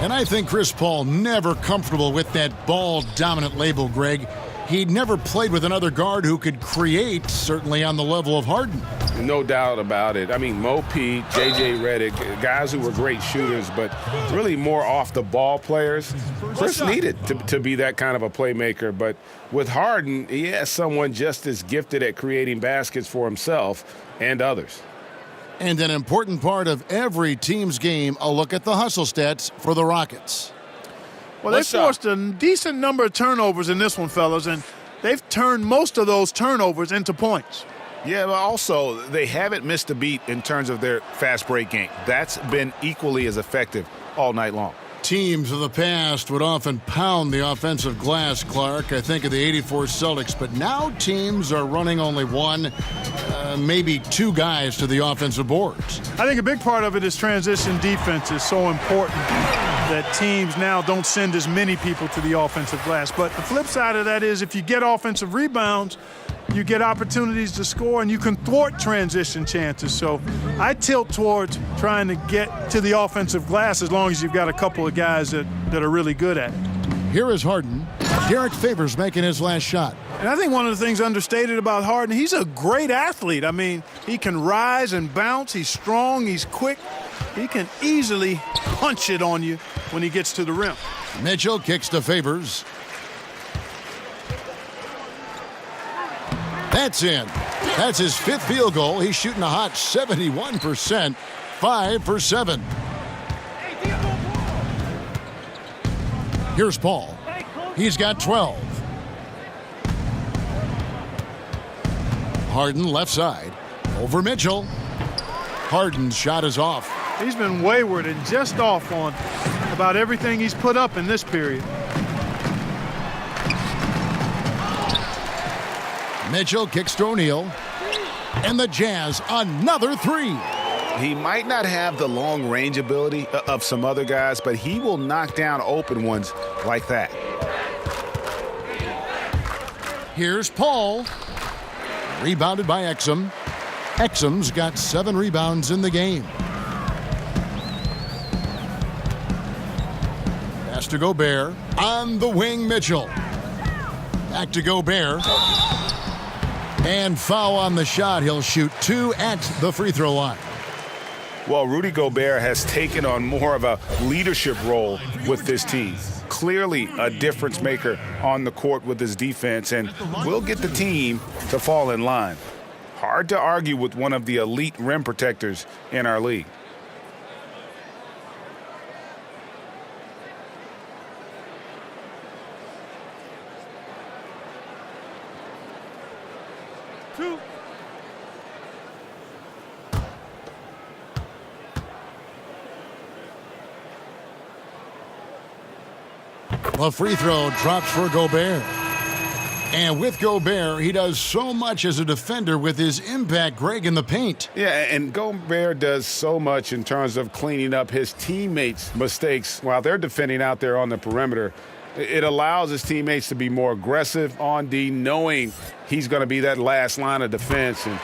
And I think Chris Paul never comfortable with that ball-dominant label, Greg. He'd never played with another guard who could create, certainly on the level of Harden. No doubt about it. I mean, Mo Pete, J.J. Redick, guys who were great shooters, but really more off-the-ball players. Chris needed to be that kind of a playmaker, but with Harden, he has someone just as gifted at creating baskets for himself and others. And an important part of every team's game, a look at the hustle stats for the Rockets. Well, they forced a decent number of turnovers in this one, fellas, and they've turned most of those turnovers into points. Yeah, but also they haven't missed a beat in terms of their fast break game. That's been equally as effective all night long. Teams of the past would often pound the offensive glass, Clark. I think of the '84 Celtics, but now teams are running only one, maybe 2 guys to the offensive boards. I think a big part of it is transition defense is so important that teams now don't send as many people to the offensive glass. But the flip side of that is if you get offensive rebounds, you get opportunities to score, and you can thwart transition chances. So I tilt towards trying to get to the offensive glass as long as you've got a couple of guys that are really good at it. Here is Harden. Derek Favors making his last shot. And I think one of the things understated about Harden, he's a great athlete. I mean, he can rise and bounce. He's strong. He's quick. He can easily punch it on you when he gets to the rim. Mitchell kicks to Favors. That's in. That's his 5th field goal. He's shooting a hot 71%, 5 for 7. Here's Paul. He's got 12. Harden left side. Over Mitchell. Harden's shot is off. He's been wayward and just off on about everything he's put up in this period. Mitchell kicks to O'Neal. And the Jazz, another 3. He might not have the long-range ability of some other guys, but he will knock down open ones like that. Here's Paul. Rebounded by Exum. Exum's got 7 rebounds in the game. Pass to Gobert. On the wing, Mitchell. Back to Gobert. And foul on the shot. He'll shoot 2 at the free throw line. Well, Rudy Gobert has taken on more of a leadership role with this team. Clearly a difference maker on the court with his defense, and will get the team to fall in line. Hard to argue with one of the elite rim protectors in our league. The free throw drops for Gobert. And with Gobert, he does so much as a defender with his impact, Greg, in the paint. Yeah, and Gobert does so much in terms of cleaning up his teammates' mistakes while they're defending out there on the perimeter. It allows his teammates to be more aggressive on D, knowing he's going to be that last line of defense. And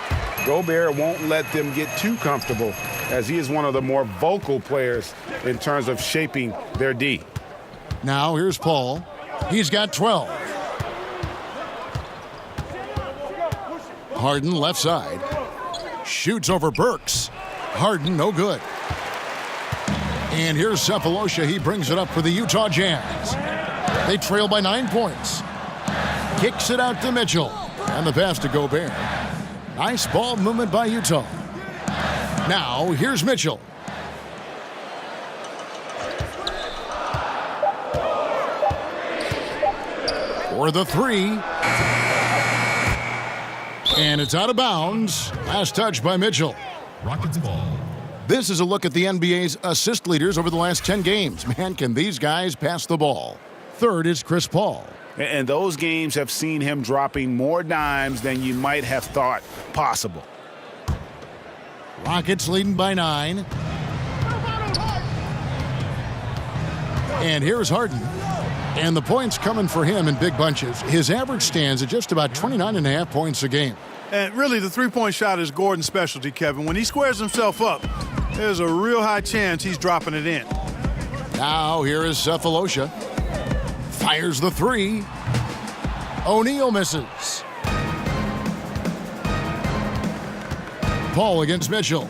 Gobert won't let them get too comfortable, as he is one of the more vocal players in terms of shaping their D. Now here's Paul. He's got 12. Harden left side. Shoots over Burks. Harden no good. And here's Cephalosha. He brings it up for the Utah Jazz. They trail by 9 points. Kicks it out to Mitchell. And the pass to Gobert. Nice ball movement by Utah. Now here's Mitchell. For the 3. And it's out of bounds. Last touch by Mitchell. Rockets ball. This is a look at the NBA's assist leaders over the last 10 games. Man, can these guys pass the ball. Third is Chris Paul. And those games have seen him dropping more dimes than you might have thought possible. Rockets leading by 9. And here's Harden. And the points coming for him in big bunches. His average stands at just about 29.5 points a game. And really, the three-point shot is Gordon's specialty, Kevin. When he squares himself up, there's a real high chance he's dropping it in. Now here is Cephalosha. Fires the three. O'Neal misses. Paul against Mitchell.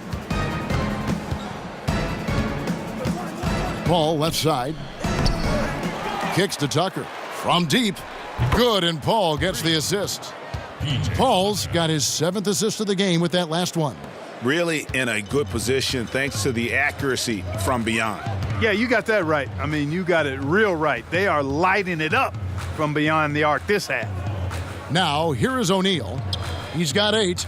Paul left side. Kicks to Tucker. From deep. Good, and Paul gets the assist. Paul's got his 7th assist of the game with that last one. Really in a good position thanks to the accuracy from beyond. Yeah, you got that right. I mean, you got it real right. They are lighting it up from beyond the arc this half. Now, here is O'Neal. He's got 8.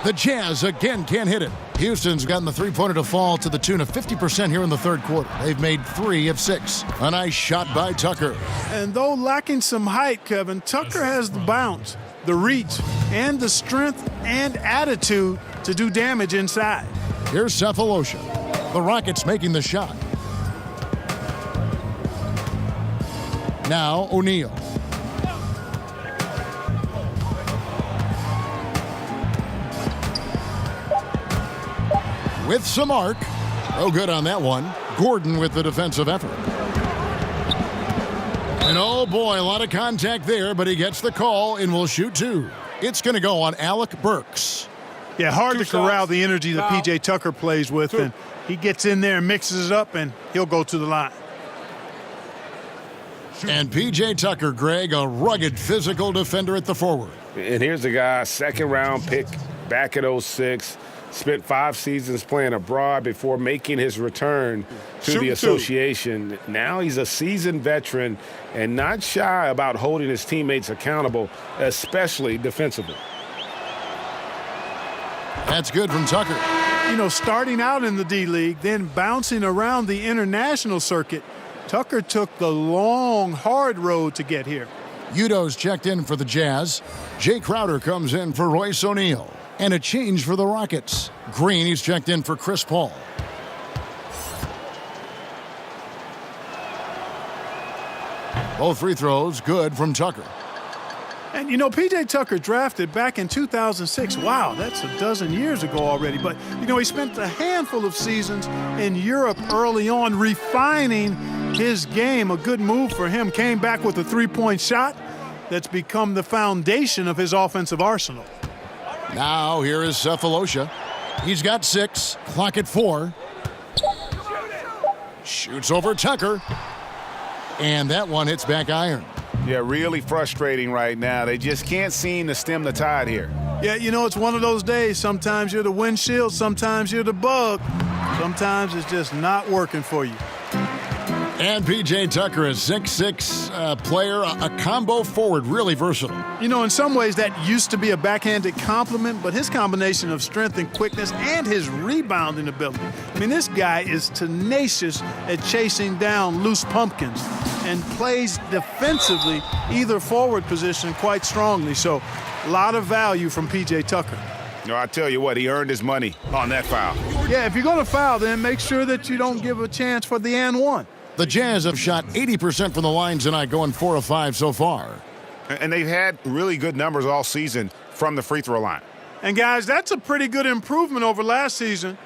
The Jazz again can't hit it. Houston's gotten the three-pointer to fall to the tune of 50% here in the third quarter. They've made 3 of 6. A nice shot by Tucker. And though lacking some height, Kevin, Tucker has the bounce, the reach, and the strength and attitude to do damage inside. Here's Cephalosha. The Rockets making the shot. Now O'Neal. With some arc. No good on that one. Gordon with the defensive effort. And oh boy, a lot of contact there, but he gets the call and will shoot 2. It's going to go on Alec Burks. Yeah, hard to corral the energy that P.J. Tucker plays with, and he gets in there and mixes it up, and he'll go to the line. And P.J. Tucker, Greg, a rugged physical defender at the forward. And here's a guy, second-round pick back at 06, spent 5 seasons playing abroad before making his return to the association. Now he's a seasoned veteran and not shy about holding his teammates accountable, especially defensively. That's good from Tucker. You know, starting out in the D-League, then bouncing around the international circuit, Tucker took the long, hard road to get here. Udo's checked in for the Jazz. Jay Crowder comes in for Royce O'Neal. And a change for the Rockets. Green, he's checked in for Chris Paul. Both free throws good from Tucker. And, you know, P.J. Tucker drafted back in 2006. Wow, that's a dozen years ago already. But, you know, he spent a handful of seasons in Europe early on refining his game. A good move for him. Came back with a three-point shot that's become the foundation of his offensive arsenal. Now here is Cephalosha. He's got 6. Clock at 4. Shoots over Tucker. And that one hits back iron. Yeah, really frustrating right now. They just can't seem to stem the tide here. Yeah, you know, it's one of those days. Sometimes you're the windshield, sometimes you're the bug. Sometimes it's just not working for you. And P.J. Tucker, a 6'6" player, a combo forward, really versatile. You know, in some ways that used to be a backhanded compliment, but his combination of strength and quickness and his rebounding ability. I mean, this guy is tenacious at chasing down loose pumpkins and plays defensively either forward position quite strongly. So a lot of value from P.J. Tucker. You know, I tell you what, he earned his money on that foul. Yeah, if you're going to foul, then make sure that you don't give a chance for the and one. The Jazz have shot 80% from the line tonight, going 4 of 5 so far. And they've had really good numbers all season from the free throw line. And, guys, that's a pretty good improvement over last season.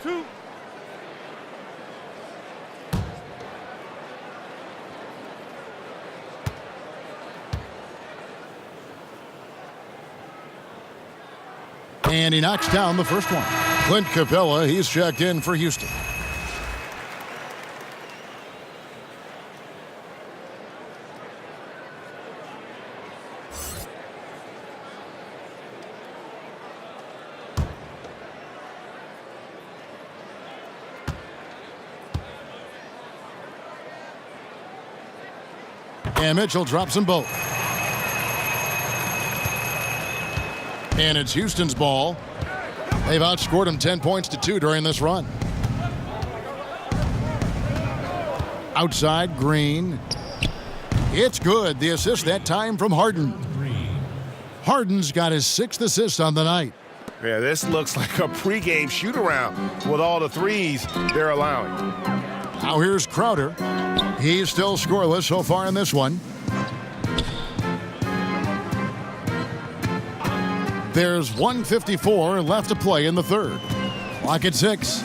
2. And he knocks down the first one. Clint Capella, he's checked in for Houston. And Mitchell drops them both. And it's Houston's ball. They've outscored them 10 points to 2 during this run. Outside, Green. It's good. The assist that time from Harden. Harden's got his 6th assist on the night. Yeah, this looks like a pregame shoot-around with all the threes they're allowing. Now here's Crowder. He's still scoreless so far in this one. There's 1:54 left to play in the third. Clock at 6.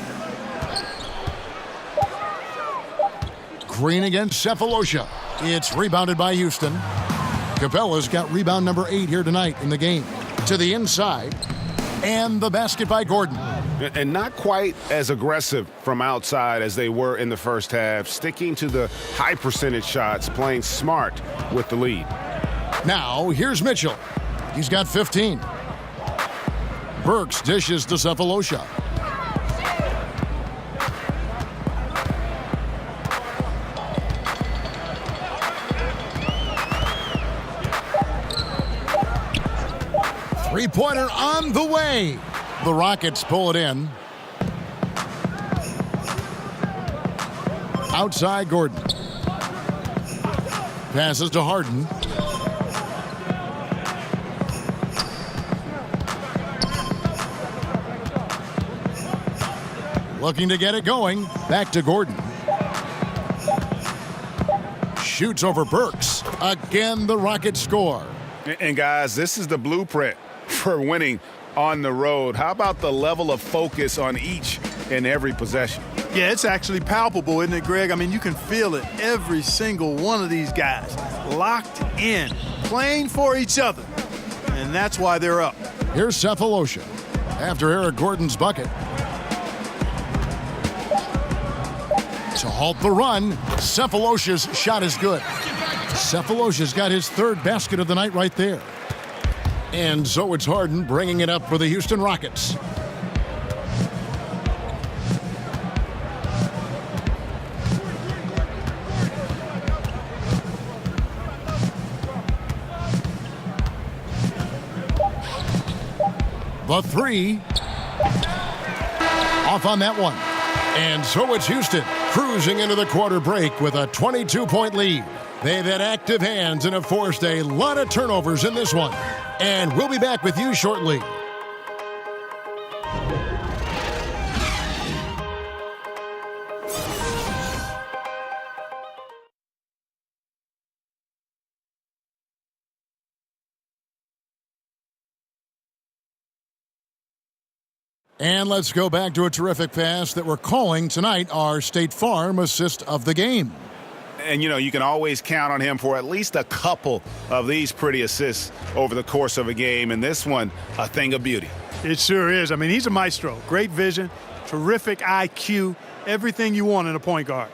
Green against Cephalosha. It's rebounded by Houston. Capella's got rebound number 8 here tonight in the game. To the inside. And the basket by Gordon. And not quite as aggressive from outside as they were in the first half. Sticking to the high percentage shots, playing smart with the lead. Now, here's Mitchell. He's got 15. Burks dishes to Cephalosha. Three-pointer on the way. The Rockets pull it in. Outside, Gordon. Passes to Harden. Looking to get it going. Back to Gordon. Shoots over Burks. Again, the Rockets score. And guys, this is the blueprint for winning on the road. How about the level of focus on each and every possession? Yeah, it's actually palpable, isn't it, Greg? I mean, you can feel it. Every single one of these guys locked in, playing for each other. And that's why they're up. Here's Cephalosha after Eric Gordon's bucket. To halt the run, Cephalosha's shot is good. Cephalosha's got his 3rd basket of the night right there. And so it's Harden bringing it up for the Houston Rockets. The 3. Off on that one. And so it's Houston cruising into the quarter break with a 22-point lead. They've had active hands and have forced a lot of turnovers in this one. And we'll be back with you shortly. And let's go back to a terrific pass that we're calling tonight our State Farm assist of the game. And, you know, you can always count on him for at least a couple of these pretty assists over the course of a game. And this one, a thing of beauty. It sure is. I mean, he's a maestro. Great vision, terrific IQ, everything you want in a point guard.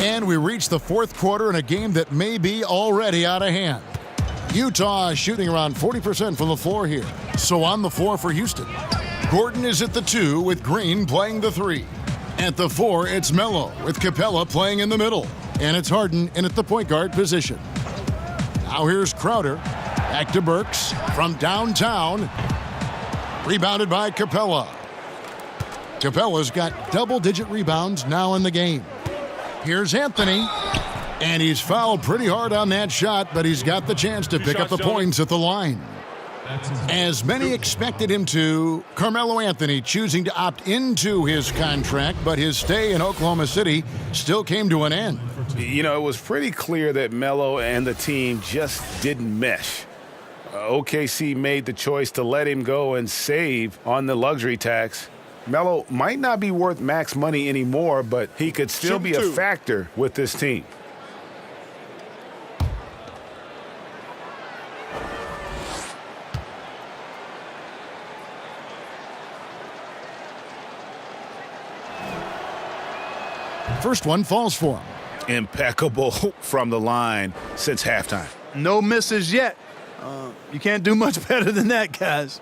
And we reach the 4th quarter in a game that may be already out of hand. Utah is shooting around 40% from the floor here. So on the floor for Houston. Gordon is at the 2 with Green playing the 3. At the 4, it's Melo with Capella playing in the middle. And it's Harden in at the point guard position. Now here's Crowder. Back to Burks from downtown. Rebounded by Capella. Capella's got double-digit rebounds now in the game. Here's Anthony. And he's fouled pretty hard on that shot, but he's got the chance to pick up the points at the line. As many expected him to, Carmelo Anthony choosing to opt into his contract, but his stay in Oklahoma City still came to an end. You know, it was pretty clear that Melo and the team just didn't mesh. OKC made the choice to let him go and save on the luxury tax. Melo might not be worth max money anymore, but he could still be a factor with this team. First one falls for him. Impeccable from the line since halftime. No misses yet. You can't do much better than that, guys.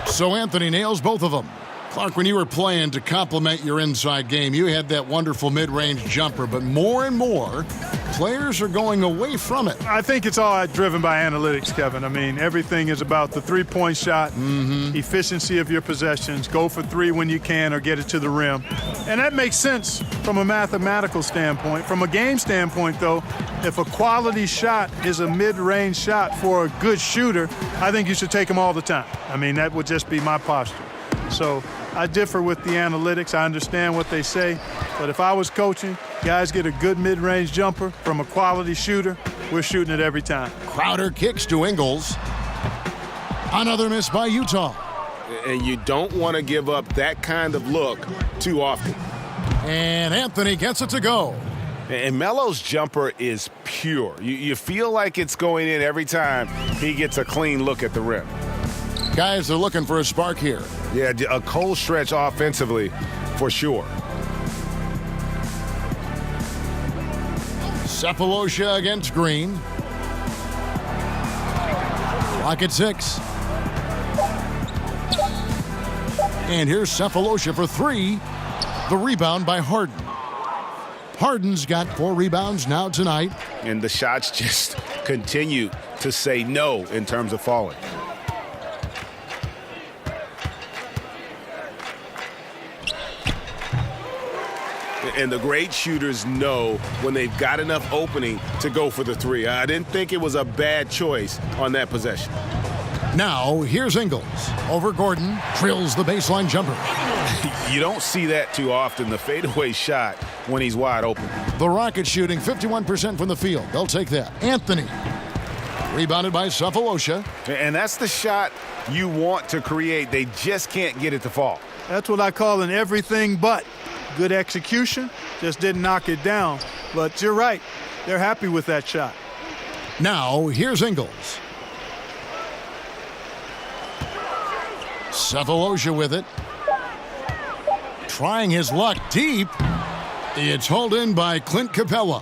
So Anthony nails both of them. Clark, when you were playing to complement your inside game, you had that wonderful mid-range jumper, but more and more, players are going away from it. I think it's all driven by analytics, Kevin. I mean, everything is about the three-point shot, efficiency of your possessions, go for three when you can or get it to the rim. And that makes sense from a mathematical standpoint. From a game standpoint, though, if a quality shot is a mid-range shot for a good shooter, I think you should take them all the time. I mean, that would just be my posture. So I differ with the analytics. I understand what they say. But if I was coaching, guys get a good mid-range jumper from a quality shooter, we're shooting it every time. Crowder kicks to Ingles. Another miss by Utah. And you don't want to give up that kind of look too often. And Anthony gets it to go. And Melo's jumper is pure. You feel like it's going in every time he gets a clean look at the rim. Guys are looking for a spark here. Yeah, a cold stretch offensively for sure. Cephalosha against Green. Clock at 6. And here's Cephalosha for 3. The rebound by Harden. Harden's got 4 rebounds now tonight. And the shots just continue to say no in terms of falling. And the great shooters know when they've got enough opening to go for the 3. I didn't think it was a bad choice on that possession. Now, here's Ingles. Over Gordon, drills the baseline jumper. You don't see that too often, the fadeaway shot when he's wide open. The Rockets shooting 51% from the field. They'll take that. Anthony. Rebounded by Cephalosha. And that's the shot you want to create. They just can't get it to fall. That's what I call an everything but. Good execution, just didn't knock it down. But you're right, they're happy with that shot. Now, here's Ingles. Cephalosha with it. Trying his luck deep. It's hauled in by Clint Capella.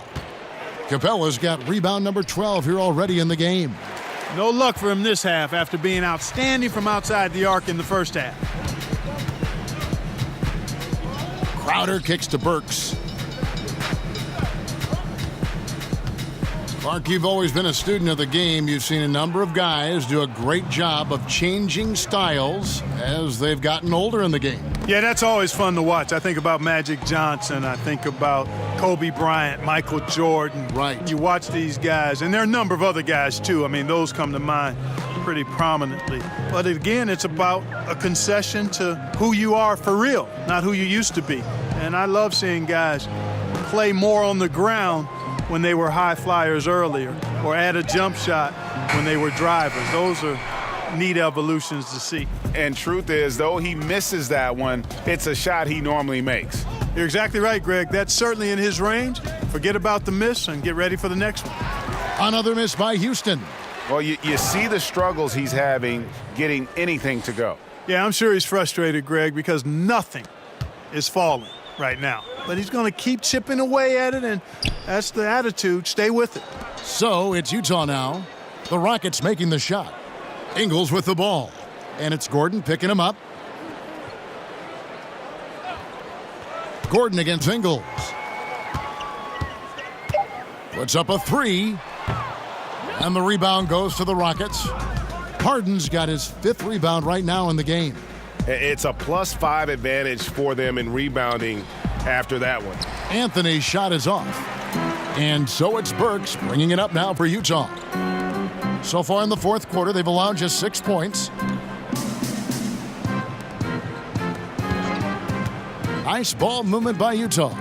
Capella's got rebound number 12 here already in the game. No luck for him this half after being outstanding from outside the arc in the first half. Crowder kicks to Burks. Clark, you've always been a student of the game. You've seen a number of guys do a great job of changing styles as they've gotten older in the game. Yeah, that's always fun to watch. I think about Magic Johnson. I think about Kobe Bryant, Michael Jordan. Right. You watch these guys, and there are a number of other guys, too. I mean, those come to mind pretty prominently. But again, it's about a concession to who you are for real, not who you used to be. And I love seeing guys play more on the ground when they were high flyers earlier, or add a jump shot when they were drivers. Those are neat evolutions to see. And truth is, though he misses that one, it's a shot he normally makes. You're exactly right, Greg. That's certainly in his range. Forget about the miss and get ready for the next one. Another miss by Houston. Well, you see the struggles he's having getting anything to go. Yeah, I'm sure he's frustrated, Greg, because nothing is falling right now. But he's going to keep chipping away at it, and that's the attitude. Stay with it. So it's Utah now. The Rockets making the shot. Ingles with the ball. And it's Gordon picking him up. Gordon against Ingles. Puts up a 3. And the rebound goes to the Rockets. Harden's got his 5th rebound right now in the game. It's a +5 advantage for them in rebounding after that one. Anthony's shot is off. And so it's Burks bringing it up now for Utah. So far in the 4th quarter, they've allowed just 6 points. Nice ball movement by Utah.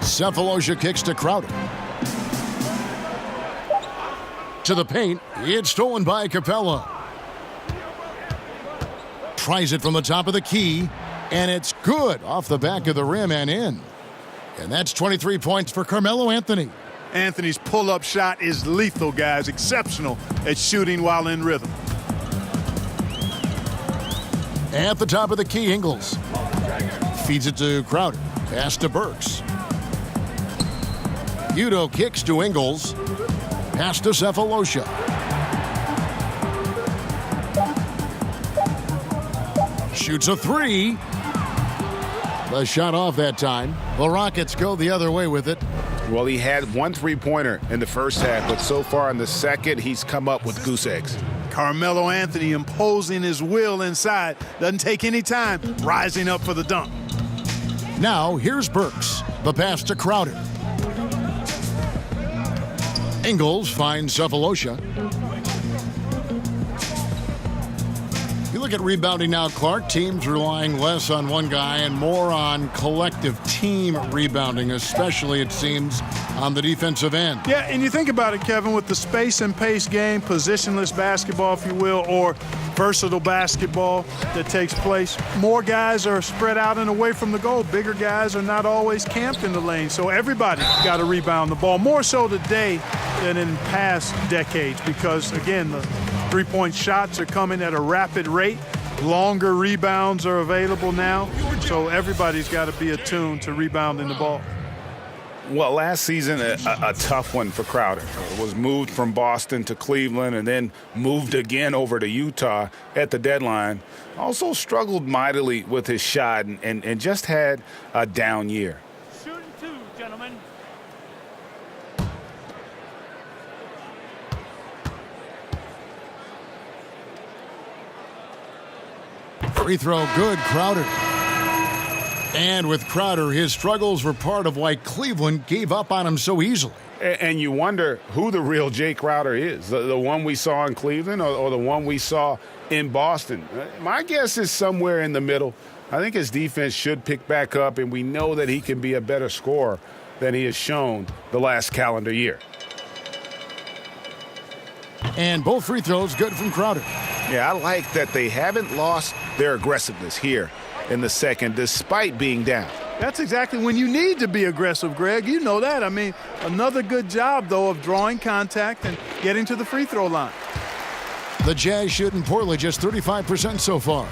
Cephalosha kicks to Crowder. To the paint. It's stolen by Capella. Tries it from the top of the key. And it's good off the back of the rim and in. And that's 23 points for Carmelo Anthony. Anthony's pull-up shot is lethal, guys. Exceptional at shooting while in rhythm. At the top of the key, Ingles. Feeds it to Crowder. Pass to Burks. Udo kicks to Ingles. Pass to Cephalosha. Shoots a three. The shot off that time. The Rockets go the other way with it. Well, he had 1 3-pointer in the first half, but so far in the second, he's come up with goose eggs. Carmelo Anthony imposing his will inside. Doesn't take any time, rising up for the dunk. Now, here's Burks. The pass to Crowder. Ingles finds Cephalosha. You look at rebounding now, Clark. Teams relying less on one guy and more on collective team rebounding, especially, it seems, on the defensive end. Yeah, and you think about it, Kevin, with the space and pace game, positionless basketball, if you will, or versatile basketball that takes place, more guys are spread out and away from the goal. Bigger guys are not always camped in the lane, so everybody's got to rebound the ball, more so today than in past decades because, again, the three-point shots are coming at a rapid rate. Longer rebounds are available now, so everybody's got to be attuned to rebounding the ball. Well, last season, a tough one for Crowder. Was moved from Boston to Cleveland and then moved again over to Utah at the deadline. Also struggled mightily with his shot and just had a down year. Shooting 2, gentlemen. Free throw good, Crowder. And with Crowder, his struggles were part of why Cleveland gave up on him so easily. And you wonder who the real Jay Crowder is, the one we saw in Cleveland or the one we saw in Boston. My guess is somewhere in the middle. I think his defense should pick back up, and we know that he can be a better scorer than he has shown the last calendar year. And both free throws good from Crowder. Yeah, I like that they haven't lost their aggressiveness here in the second, despite being down. That's exactly when you need to be aggressive, Greg. You know that. I mean, another good job, though, of drawing contact and getting to the free throw line. The Jazz shooting poorly, just 35% so far.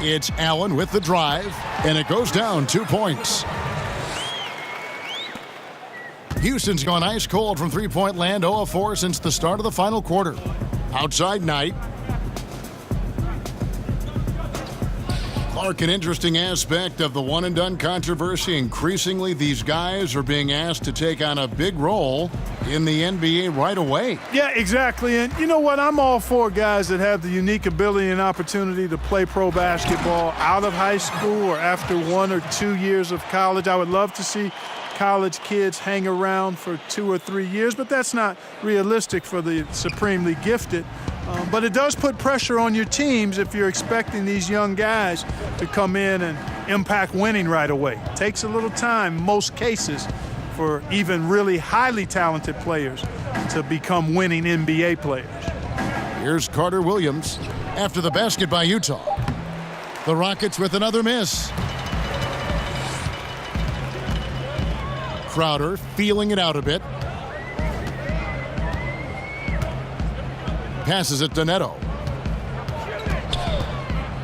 It's Allen with the drive, and it goes down 2 points. Houston's gone ice cold from three-point land, 0 of 4 since the start of the final quarter. Outside Knight. Clark, an interesting aspect of the one-and-done controversy. Increasingly, these guys are being asked to take on a big role in the NBA right away. Yeah, exactly. And you know what? I'm all for guys that have the unique ability and opportunity to play pro basketball out of high school or after 1 or 2 years of college. I would love to see college kids hang around for 2 or 3 years, but that's not realistic for the supremely gifted. But it does put pressure on your teams if you're expecting these young guys to come in and impact winning right away. It takes a little time, in most cases, for even really highly talented players to become winning NBA players. Here's Carter Williams after the basket by Utah. The Rockets with another miss. Crowder feeling it out a bit. Passes it to Neto.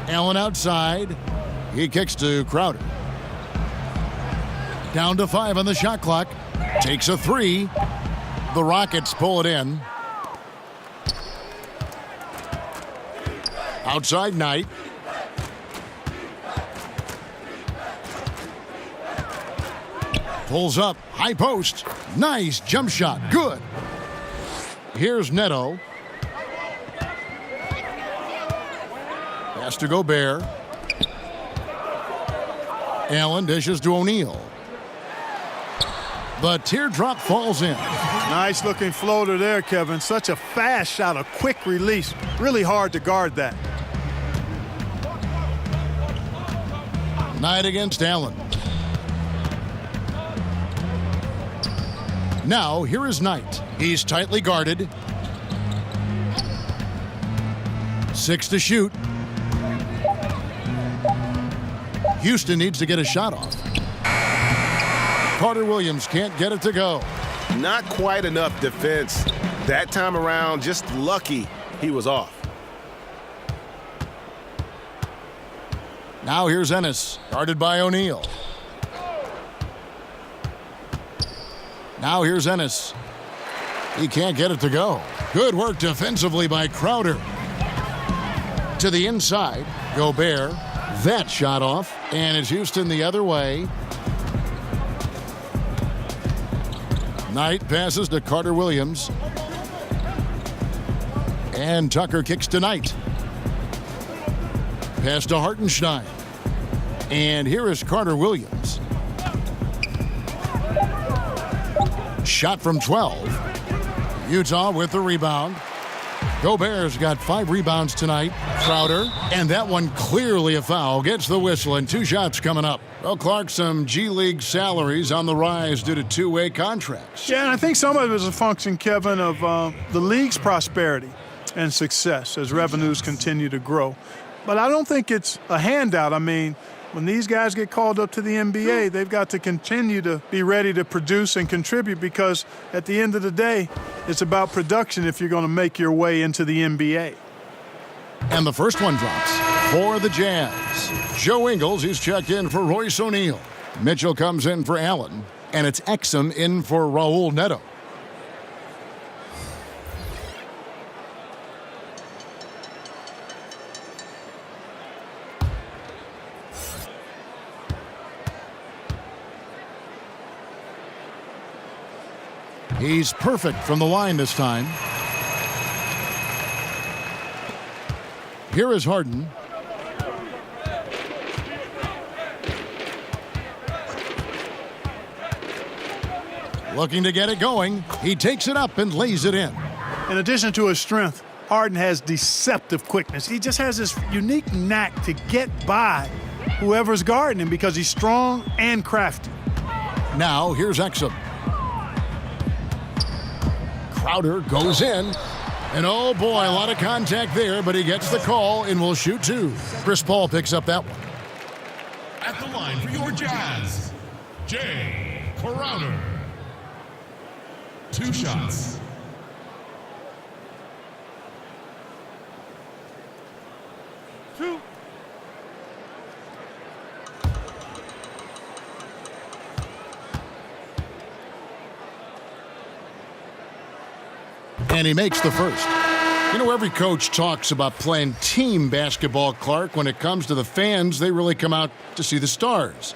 Allen outside. He kicks to Crowder. Down to 5 on the shot clock. Takes a 3. The Rockets pull it in. Outside Knight. Pulls up. High post. Nice jump shot. Good. Here's Neto. Pass to Gobert. Allen dishes to O'Neal. The teardrop falls in. Nice looking floater there, Kevin. Such a fast shot, a quick release. Really hard to guard that. Knight against Allen. Now, here is Knight. He's tightly guarded. 6 to shoot. Houston needs to get a shot off. Carter Williams can't get it to go. Not quite enough defense. That time around, just lucky he was off. Now here's Ennis, guarded by O'Neal. Now here's Ennis. He can't get it to go. Good work defensively by Crowder. To the inside, Gobert. That shot off, and it's Houston the other way. Knight passes to Carter Williams. And Tucker kicks to Knight. Pass to Hartenstein. And here is Carter Williams. Shot from 12. Utah with the rebound. Gobert's got 5 rebounds tonight. Crowder, and that one clearly a foul. Gets the whistle, and 2 shots coming up. Well, Clark, some G League salaries on the rise due to two-way contracts. Yeah, and I think some of it is a function, Kevin, of the league's prosperity and success as revenues continue to grow. But I don't think it's a handout. I mean, when these guys get called up to the NBA, they've got to continue to be ready to produce and contribute, because at the end of the day, it's about production if you're going to make your way into the NBA. And the first one drops for the Jazz. Joe Ingles, he's checked in for Royce O'Neal. Mitchell comes in for Allen, and it's Exum in for Raul Neto. He's perfect from the line this time. Here is Harden. Looking to get it going. He takes it up and lays it in. In addition to his strength, Harden has deceptive quickness. He just has this unique knack to get by whoever's guarding him because he's strong and crafty. Now here's Exum. Crowder goes in. And oh boy, a lot of contact there, but he gets the call and will shoot 2. Chris Paul picks up that one. At the line for your Jazz, Jay Crowder. 2 shots. And he makes the first. You know, every coach talks about playing team basketball, Clark. When it comes to the fans, they really come out to see the stars.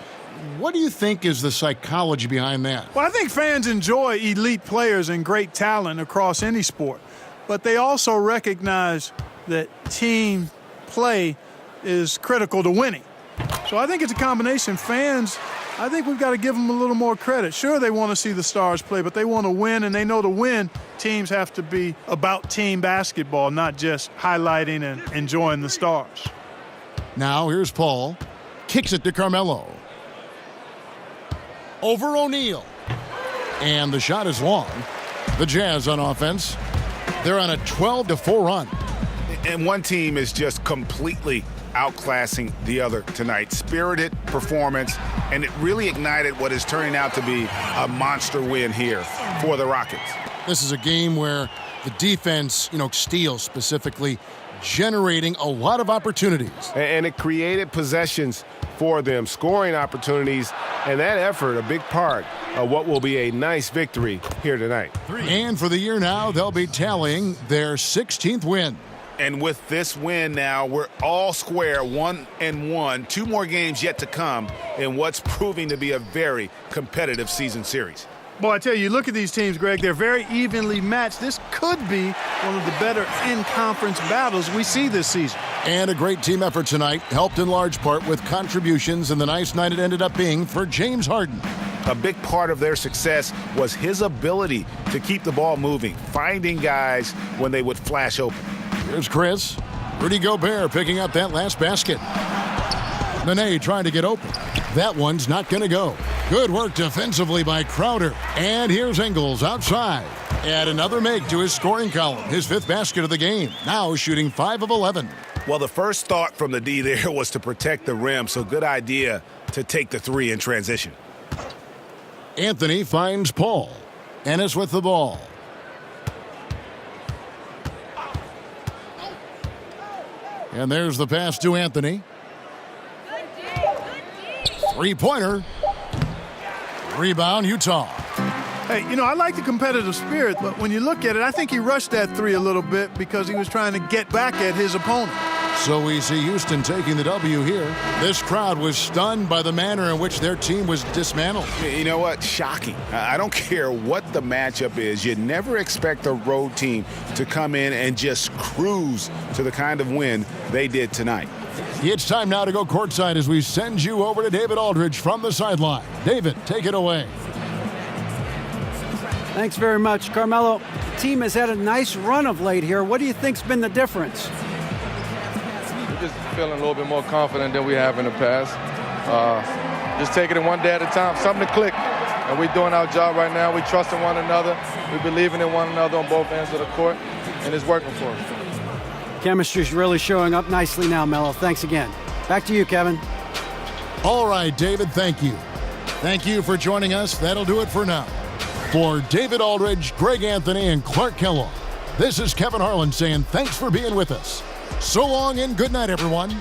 What do you think is the psychology behind that? Well, I think fans enjoy elite players and great talent across any sport. But they also recognize that team play is critical to winning. So I think it's a combination. Fans, I think we've got to give them a little more credit. Sure, they want to see the stars play, but they want to win, and they know to win, teams have to be about team basketball, not just highlighting and enjoying the stars. Now here's Paul. Kicks it to Carmelo. Over O'Neal. And the shot is long. The Jazz on offense. They're on a 12-4 run. And one team is just completely outclassing the other tonight. Spirited performance, and it really ignited what is turning out to be a monster win here for the Rockets. This is a game where the defense, steals specifically, generating a lot of opportunities. And it created possessions for them, scoring opportunities, and that effort, a big part of what will be a nice victory here tonight. And for the year now, they'll be tallying their 16th win. And with this win now, we're all square, 1-1. 2 more games yet to come in what's proving to be a very competitive season series. Boy, I tell you, look at these teams, Greg. They're very evenly matched. This could be one of the better in-conference battles we see this season. And a great team effort tonight, helped in large part with contributions, and the nice night it ended up being for James Harden. A big part of their success was his ability to keep the ball moving, finding guys when they would flash open. Here's Chris. Rudy Gobert picking up that last basket. Nene trying to get open. That one's not going to go. Good work defensively by Crowder. And here's Ingles outside. Add another make to his scoring column. His 5th basket of the game. Now shooting 5 of 11. Well, the first thought from the D there was to protect the rim, so good idea to take the 3 in transition. Anthony finds Paul. Ennis with the ball. And there's the pass to Anthony. 3-pointer. Rebound, Utah. Hey, I like the competitive spirit, but when you look at it, I think he rushed that 3 a little bit because he was trying to get back at his opponent. So we see Houston taking the W here. This crowd was stunned by the manner in which their team was dismantled. You know what? Shocking. I don't care what the matchup is. You never expect a road team to come in and just cruise to the kind of win they did tonight. It's time now to go courtside as we send you over to David Aldridge from the sideline. David, take it away. Thanks very much, Carmelo. The team has had a nice run of late here. What do you think's been the difference? We're just feeling a little bit more confident than we have in the past. Just taking it one day at a time. Something to click. And we're doing our job right now. We're trusting one another. We're believing in one another on both ends of the court. And it's working for us. Chemistry's really showing up nicely now, Melo. Thanks again. Back to you, Kevin. All right, David, thank you. Thank you for joining us. That'll do it for now. For David Aldridge, Greg Anthony, and Clark Kellogg, this is Kevin Harlan saying thanks for being with us. So long and good night, everyone.